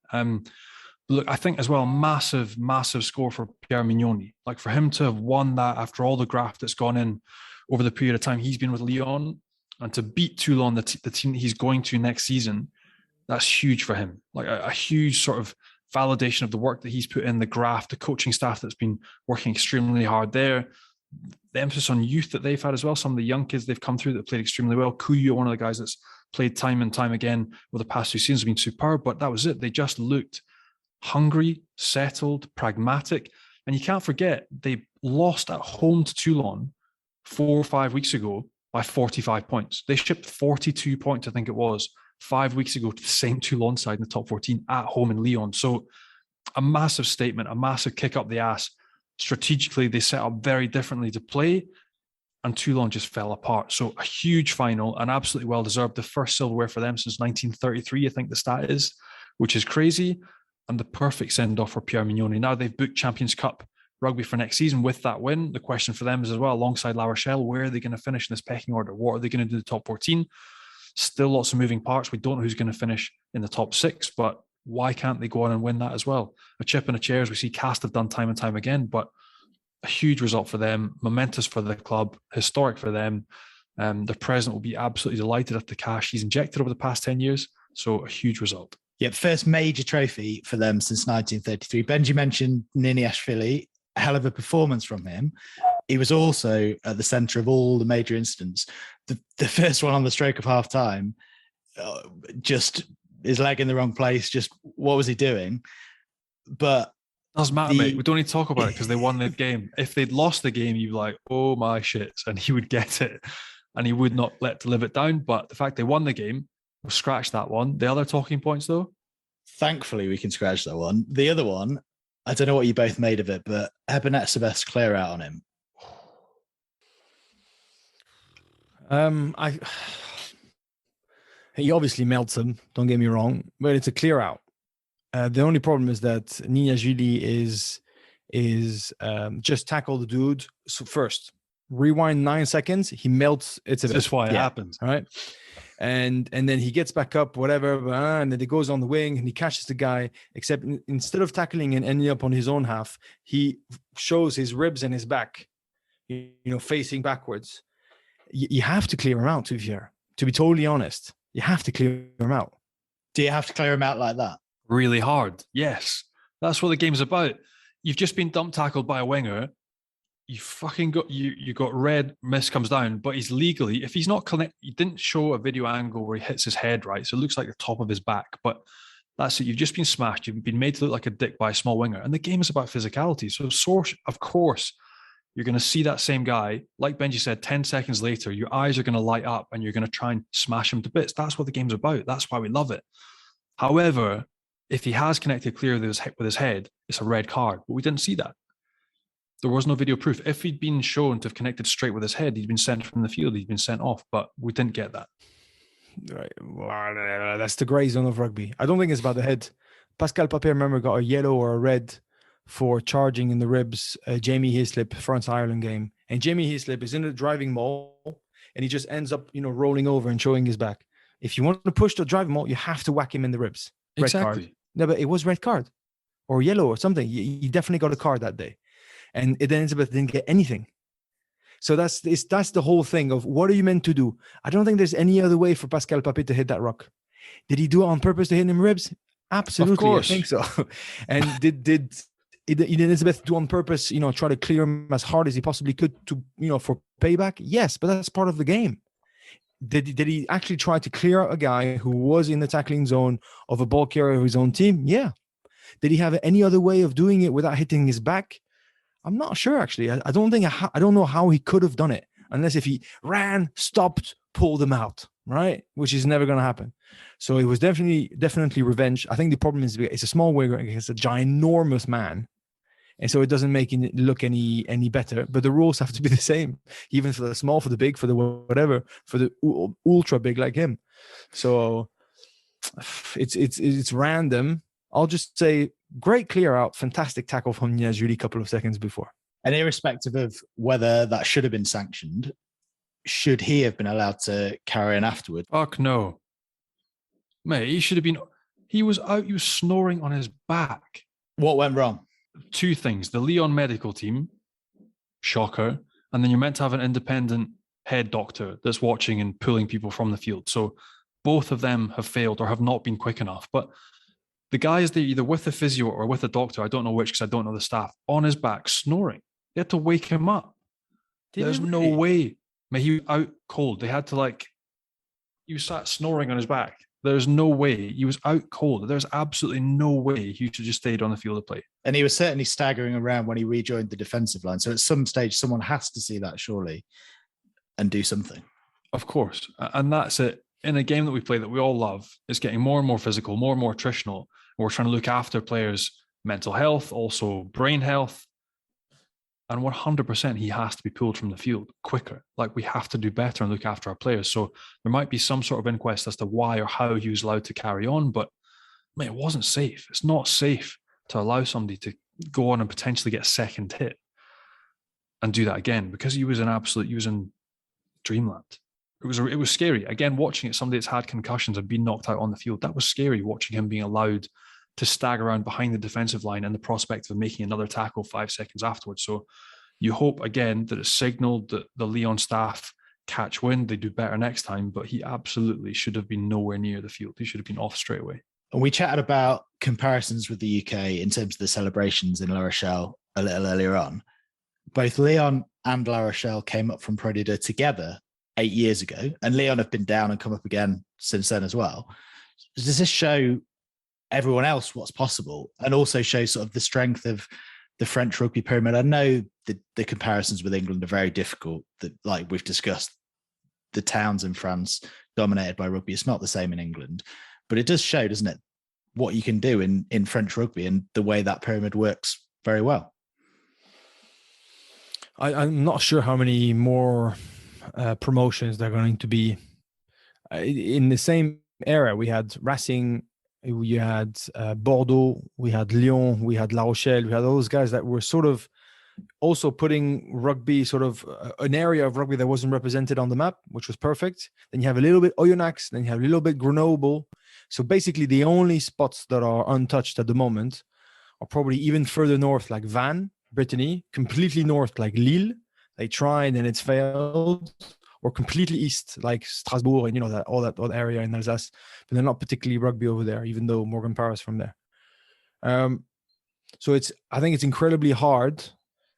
Look, I think as well, massive, massive score for Pierre Mignoni. Like for him to have won that after all the graft that's gone in over the period of time he's been with Lyon, and to beat Toulon, the team that he's going to next season, that's huge for him. Like a huge sort of validation of the work that he's put in, the graft, the coaching staff that's been working extremely hard there, the emphasis on youth that they've had as well. Some of the young kids they've come through that played extremely well. Kuyo, one of the guys that's played time and time again over the past 2 seasons, has been superb, but that was it. They just looked hungry, settled, pragmatic. And you can't forget, they lost at home to Toulon 4 or 5 weeks ago by 45 points. They shipped 42 points, I think it was, 5 weeks ago to the same Toulon side in the top 14 at home in Lyon. So a massive statement, a massive kick up the ass. Strategically, they set up very differently to play, and Toulon just fell apart. So a huge final, and absolutely well-deserved. The first silverware for them since 1933, I think the stat is, which is crazy. And the perfect send-off for Pierre Mignoni. Now they've booked Champions Cup rugby for next season with that win. The question for them is as well, alongside La Rochelle, where are they going to finish in this pecking order? What are they going to do in the top 14? Still lots of moving parts. We don't know who's going to finish in the top 6, but why can't they go on and win that as well? A chip and a chair, as we see Cast have done time and time again, but a huge result for them, momentous for the club, historic for them. Their president will be absolutely delighted at the cash he's injected over the past 10 years. So a huge result. Yeah, first major trophy for them since 1933. Benji mentioned Niniashvili, a hell of a performance from him. He was also at the centre of all the major incidents. The first one on the stroke of half time, just his leg in the wrong place. Just what was he doing? But doesn't matter, mate. We don't need to talk about it because they won the game. If they'd lost the game, you'd be like, oh my shit. And he would get it and he would not let to live it down. But the fact they won the game, we'll scratch that one. The other talking points, though? Thankfully, we can scratch that one. The other one, I don't know what you both made of it, but Ebenet's clear out on him. He obviously melts him, don't get me wrong, but it's a clear out. The only problem is that Niniashvili is just tackle the dude. So first, rewind 9 seconds, he melts. That's why it happens. All right. And then he gets back up, whatever, and then he goes on the wing and he catches the guy, except instead of tackling and ending up on his own half, he shows his ribs and his back, facing backwards. You have to clear him out, to be totally honest. You have to clear him out. Do you have to clear him out like that? Really hard. Yes. That's what the game's about. You've just been dump tackled by a winger. You fucking got you got red, miss comes down, but he's legally, if he's not connected, you didn't show a video angle where he hits his head, right? So it looks like the top of his back, but that's it. You've just been smashed. You've been made to look like a dick by a small winger. And the game is about physicality. So of course, you're going to see that same guy, like Benji said, 10 seconds later, your eyes are going to light up and you're going to try and smash him to bits. That's what the game's about. That's why we love it. However, if he has connected clearly with his head, it's a red card. But we didn't see that. There was no video proof. If he'd been shown to have connected straight with his head, he'd been sent from the field, he'd been sent off, but we didn't get that. Right. Well, that's the grey zone of rugby. I don't think it's about the head. Pascal Pape, remember, got a yellow or a red for charging in the ribs Jamie Hislop France-Ireland game. And Jamie Hislop is in the driving maul and he just ends up, rolling over and showing his back. If you want to push the driving maul, you have to whack him in the ribs. Red card. No, but it was red card or yellow or something. He definitely got a card that day. And then Elizabeth didn't get anything. So that's the whole thing of what are you meant to do? I don't think there's any other way for Pascal Papé to hit that rock. Did he do it on purpose to hit him ribs? Absolutely, I think so. And did Elizabeth do on purpose, try to clear him as hard as he possibly could to, for payback? Yes, but that's part of the game. Did he actually try to clear out a guy who was in the tackling zone of a ball carrier of his own team? Yeah. Did he have any other way of doing it without hitting his back? I'm not sure, actually. I don't know how he could have done it unless if he ran, stopped, pulled him out, right? Which is never going to happen. So it was definitely revenge. I think the problem is it's a small winger against a ginormous man. And so it doesn't make it look any better. But the rules have to be the same, even for the small, for the big, for the whatever, for the ultra big like him. So it's random. I'll just say great clear out, fantastic tackle from Niaz Julie a couple of seconds before. And irrespective of whether that should have been sanctioned, should he have been allowed to carry on afterwards? Fuck no. Mate, he was snoring on his back. What went wrong? Two things. The Lyon medical team, shocker. And then you're meant to have an independent head doctor that's watching and pulling people from the field. So both of them have failed or have not been quick enough. But the guy is there either with a physio or with a doctor, I don't know which because I don't know the staff, on his back snoring. They had to wake him up. There's no way. Mate, he was out cold. They had to he sat snoring on his back. There's no way. He was out cold. There's absolutely no way he should just stayed on the field of play. And he was certainly staggering around when he rejoined the defensive line. So at some stage, someone has to see that surely and do something. Of course. And that's it. In a game that we play that we all love, it's getting more and more physical, more and more attritional. We're trying to look after players' mental health, also brain health. And 100% he has to be pulled from the field quicker. We have to do better and look after our players. So there might be some sort of inquest as to why or how he was allowed to carry on, but it wasn't safe. It's not safe to allow somebody to go on and potentially get a second hit and do that again because he was in dreamland. It was scary. Again, watching it, somebody that's had concussions and been knocked out on the field, that was scary watching him being allowed to stagger around behind the defensive line and the prospect of making another tackle 5 seconds afterwards. So you hope, again, that it's signaled that the Lyon staff catch wind, they do better next time, but he absolutely should have been nowhere near the field. He should have been off straight away. And we chatted about comparisons with the UK in terms of the celebrations in La Rochelle a little earlier on. Both Lyon and La Rochelle came up from Pro D2 together 8 years ago, and Lyon have been down and come up again since then as well. Does this show everyone else what's possible and also show sort of the strength of the French rugby pyramid? I know the comparisons with England are very difficult, that like we've discussed, the towns in France dominated by rugby. It's not the same in England, but it does show, doesn't it, what you can do in French rugby and the way that pyramid works very well. I'm not sure how many more promotions there are going to be. In the same era, we had Racing, we had Bordeaux, we had Lyon, we had La Rochelle, we had all those guys that were sort of also putting rugby, sort of an area of rugby that wasn't represented on the map, which was perfect. Then you have a little bit Oyonnax, then you have a little bit Grenoble. So basically the only spots that are untouched at the moment are probably even further north, like Vannes, Brittany, completely north, like Lille. They tried and it's failed. Or completely east, like Strasbourg, and all that area in Alsace, but they're not particularly rugby over there, even though Morgan Parra's from there. So I think it's incredibly hard.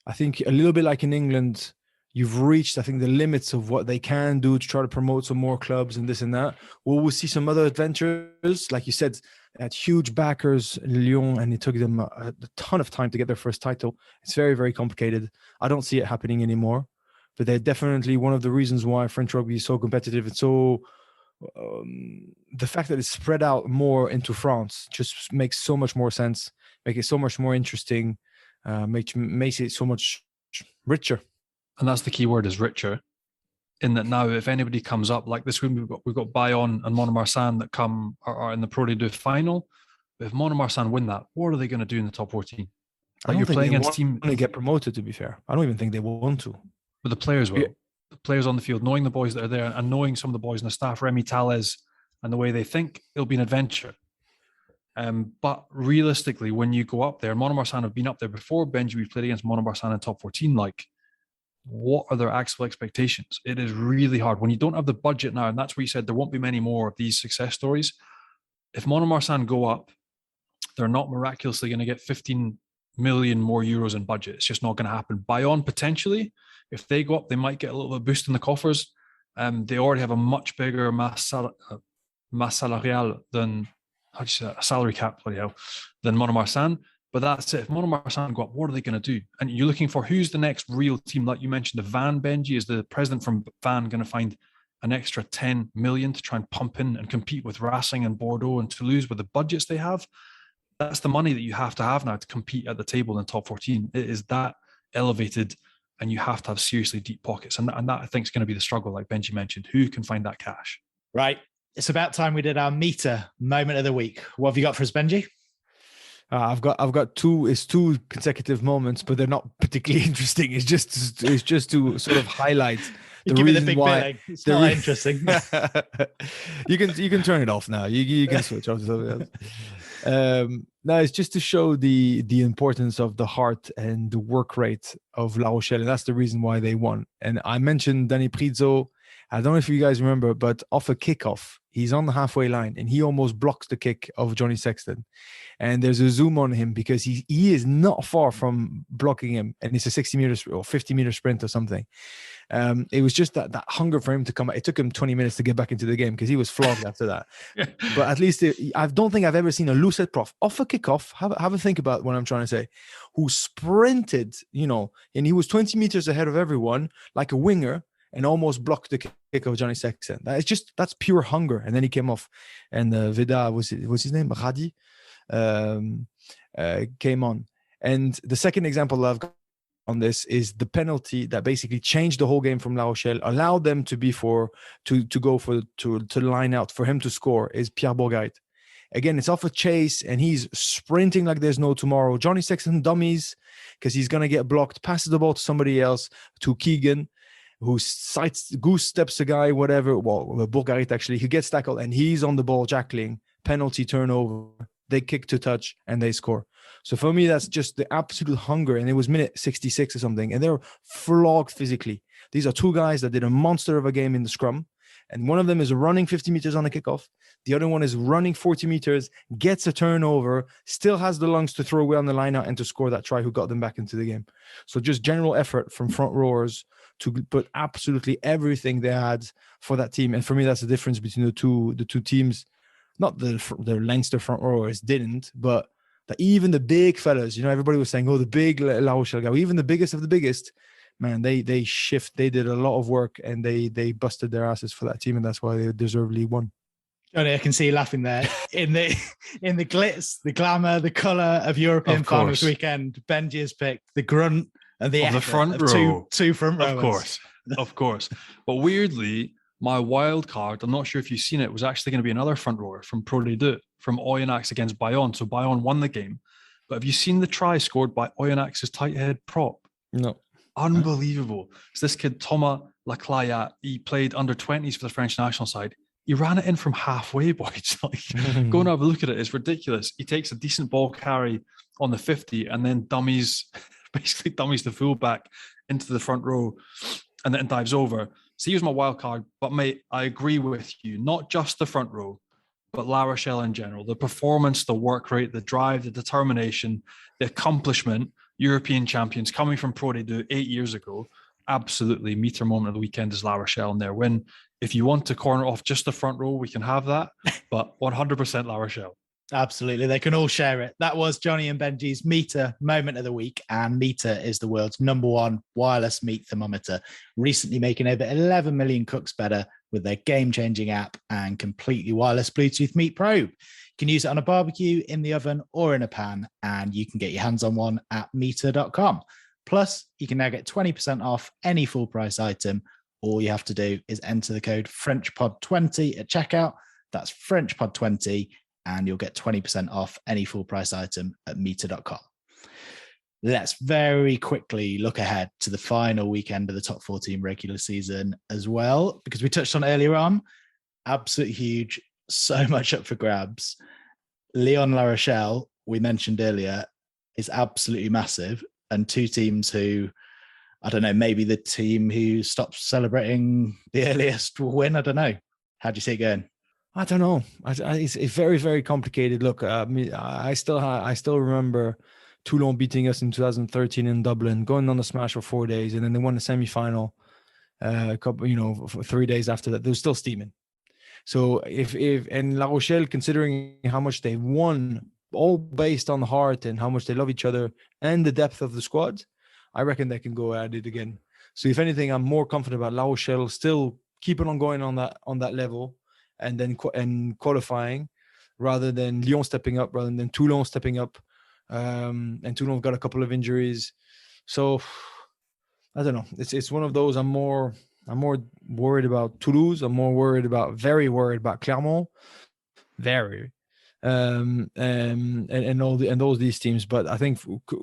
I think a little bit like in England, you've reached, I think, the limits of what they can do to try to promote some more clubs and this and that. We'll see some other adventures, like you said, at huge backers, Lyon, and it took them a ton of time to get their first title. It's very, very complicated. I don't see it happening anymore. But they're definitely one of the reasons why French rugby is so competitive. And so the fact that it's spread out more into France just makes so much more sense, make it so much more interesting, makes it so much richer. And that's the key word, is richer. In that now, if anybody comes up like this week, we've got Bayonne and Mont-de-Marsan that are in the Pro D2 final. But if Mont-de-Marsan win that, what are they going to do in the top 14? I don't you're think playing they against want team, to get promoted, to be fair. I don't even think they want to. but the players will. Yeah. The players on the field, knowing the boys that are there and knowing some of the boys in the staff, Remy Tales, and the way they think, it'll be an adventure. But realistically, when you go up there, Monomarsan have been up there before. Benji, we played against Monomarsan in top 14. Like, what are their actual expectations? It is really hard when you don't have the budget now. And that's where you said there won't be many more of these success stories. If Monomarsan go up, they're not miraculously going to get 15 million more euros in budget. It's just not going to happen. Bayonne, potentially, if they go up, they might get a little bit of boost in the coffers. They already have a much bigger mass salarial than, how do you say that? A salary cap, bloody hell, than Monomarsan. But that's it. If Monomarsan go up, what are they going to do? And you're looking for who's the next real team. Like you mentioned, the Van Benji, is the president from Van going to find an extra 10 million to try and pump in and compete with Racing and Bordeaux and Toulouse with the budgets they have? That's the money that you have to have now to compete at the table in top 14. It is that elevated, and you have to have seriously deep pockets. And that I think is going to be the struggle, like Benji mentioned. Who can find that cash? Right. It's about time we did our meter moment of the week. What have you got for us, Benji? I've got two consecutive moments, but they're not particularly interesting. It's just to sort of highlight the Give me reason the big why billing. It's not interesting. you can turn it off now. You can switch off to something else. No, it's just to show the importance of the heart and the work rate of La Rochelle, and that's the reason why they won. And I mentioned Danny Prizzo. I don't know if you guys remember, but off a kickoff, he's on the halfway line and he almost blocks the kick of Johnny Sexton. And there's a zoom on him because he is not far from blocking him, and it's a 60 meters or 50 meter sprint or something. It was just that hunger for him to come. It took him 20 minutes to get back into the game because he was flogged after that. But at least I don't think I've ever seen a Lucet prof off a kickoff. Have a think about what I'm trying to say. Who sprinted, and he was 20 meters ahead of everyone like a winger and almost blocked the kick of Johnny Sexton. That's pure hunger. And then he came off, and Vida what's his name? Radi came on. And the second example I've got on this is the penalty that basically changed the whole game from La Rochelle, allowed them to line out for him to score, is Pierre Bourgarit. Again, it's off a chase and he's sprinting like there's no tomorrow. Johnny Sexton dummies because he's going to get blocked, passes the ball to somebody else, to Keegan, who goose steps a guy, whatever. Well, Bourgarit actually, he gets tackled and he's on the ball jackling, penalty, turnover. They kick to touch and they score. So for me, that's just the absolute hunger. And it was minute 66 or something. And they were flogged physically. These are two guys that did a monster of a game in the scrum. And one of them is running 50 meters on a kickoff. The other one is running 40 meters, gets a turnover, still has the lungs to throw away on the line out and to score that try, who got them back into the game. So just general effort from front rowers to put absolutely everything they had for that team. And for me, that's the difference between the two teams. Not the Leinster front rowers didn't, but even the big fellas, everybody was saying, the big La Rochelle guy, even the biggest of the biggest, man, they did a lot of work and they busted their asses for that team, and that's why they deservedly won. Johnny, I can see you laughing there. In the glitz, the glamour, the colour of European finals weekend, Benji has picked the grunt and the front row. Two front rowers. Of course. But weirdly, my wild card, I'm not sure if you've seen it, was actually going to be another front rower from Pro D2, from Oyonnax against Bayonne. So Bayonne won the game. But have you seen the try scored by Oyonnax's tight head prop? No. Unbelievable. It's this kid, Thomas Laclaya. He played under 20s for the French national side. He ran it in from halfway, boys. Go and have a look at it. It's ridiculous. He takes a decent ball carry on the 50 and then dummies the fullback into the front row and then dives over. So he was my wild card. But mate, I agree with you. Not just the front row, but La Rochelle in general. The performance, the work rate, the drive, the determination, the accomplishment. European champions coming from Pro D2 8 years ago. Absolutely, meter moment of the weekend is La Rochelle and their win. If you want to corner off just the front row, we can have that, but 100% La Rochelle. Absolutely, they can all share it. That was Johnny and Benji's meter moment of the week, and Meter is the world's #1 wireless meat thermometer, recently making over 11 million cooks better with their game-changing app and completely wireless Bluetooth meat probe. You can use it on a barbecue, in the oven, or in a pan, and you can get your hands on one at meter.com. Plus, you can now get 20% off any full price item. All you have to do is enter the code FrenchPod20 at checkout. That's FrenchPod20, and you'll get 20% off any full price item at meter.com. let's very quickly look ahead to the final weekend of the top 14 regular season as well, because we touched on earlier on, absolutely huge, so much up for grabs. Lyon La Rochelle, we mentioned earlier, is absolutely massive, and two teams who, I don't know, maybe the team who stops celebrating the earliest will win. I don't know. How do you see it going? I don't know. It's very, very complicated. Look, I still remember Toulon beating us in 2013 in Dublin, going on the smash for 4 days, and then they won the semi-final. For 3 days after that, they were still steaming. So if La Rochelle, considering how much they've won, all based on the heart and how much they love each other and the depth of the squad, I reckon they can go at it again. So if anything, I'm more confident about La Rochelle still keeping on going on that level, and then qualifying, rather than Lyon stepping up, rather than Toulon stepping up. And Toulon have got a couple of injuries, so I don't know. It's one of those. I'm more worried about Toulouse. I'm very worried about Clermont, very, and these teams. But I think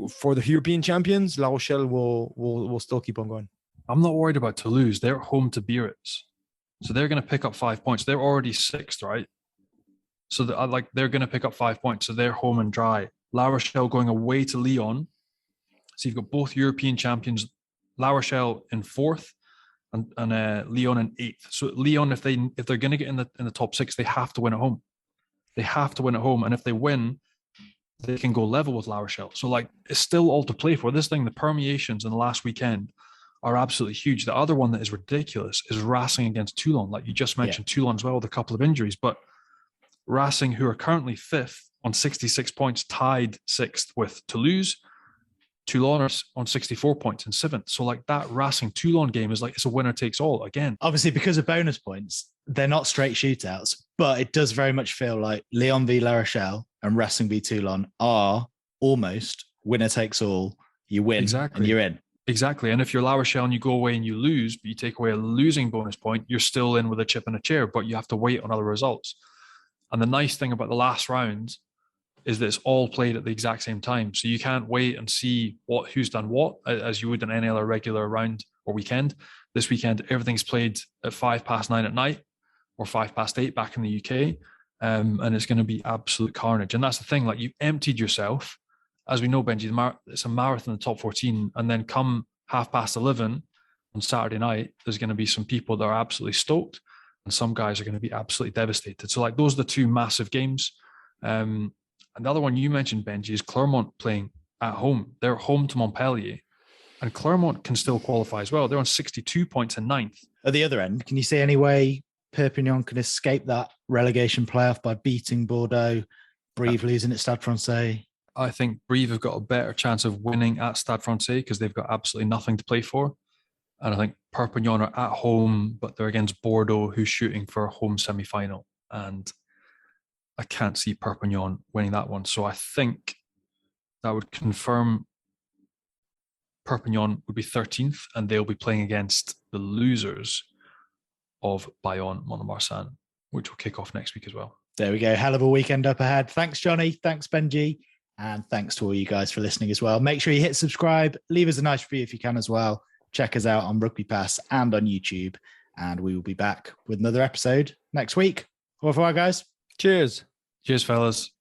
for the European champions, La Rochelle will still keep on going. I'm not worried about Toulouse. They're home to Biarritz, so they're going to pick up 5 points. They're already sixth, right? So they're going to pick up 5 points. So they're home and dry. La Rochelle going away to Lyon. So you've got both European champions, La Rochelle in fourth, and Lyon in eighth. So Lyon, if they're going to get in the top six, they have to win at home. They have to win at home, and if they win, they can go level with La Rochelle. So it's still all to play for. This thing, the permeations in the last weekend are absolutely huge. The other one that is ridiculous is Racing against Toulon. Like you just mentioned, Toulon as well with a couple of injuries, but Racing, who are currently fifth on 66 points, tied sixth with Toulouse. Toulon are on 64 points in seventh. So that Racing Toulon game is it's a winner takes all again. Obviously, because of bonus points, they're not straight shootouts, but it does very much feel like Lyon v La Rochelle and Racing v Toulon are almost winner takes all. You win and you're in. Exactly. And if you're La Rochelle and you go away and you lose, but you take away a losing bonus point, you're still in with a chip in a chair, but you have to wait on other results. And the nice thing about the last round is that it's all played at the exact same time. So you can't wait and see who's done what, as you would in any other regular round or weekend. This weekend, everything's played at 9:05 at night or 8:05 back in the UK. And it's going to be absolute carnage. And that's the thing, you emptied yourself. As we know, Benji, it's a marathon in the top 14. And then come 11:30 on Saturday night, there's going to be some people that are absolutely stoked and some guys are going to be absolutely devastated. So those are the two massive games. And the other one you mentioned, Benji, is Clermont playing at home. They're home to Montpellier, and Clermont can still qualify as well. They're on 62 points in ninth. At the other end, can you see any way Perpignan can escape that relegation playoff by beating Bordeaux, Brive losing at Stade Francais? I think Brive have got a better chance of winning at Stade Francais because they've got absolutely nothing to play for. And I think Perpignan are at home, but they're against Bordeaux, who's shooting for a home semi-final. And I can't see Perpignan winning that one. So I think that would confirm Perpignan would be 13th, and they'll be playing against the losers of Bayonne Mont-de-Marsan, which will kick off next week as well. There we go. Hell of a weekend up ahead. Thanks, Johnny. Thanks, Benji. And thanks to all you guys for listening as well. Make sure you hit subscribe. Leave us a nice review if you can as well. Check us out on RugbyPass and on YouTube. And we will be back with another episode next week. Au revoir, guys. Cheers. Cheers, fellas.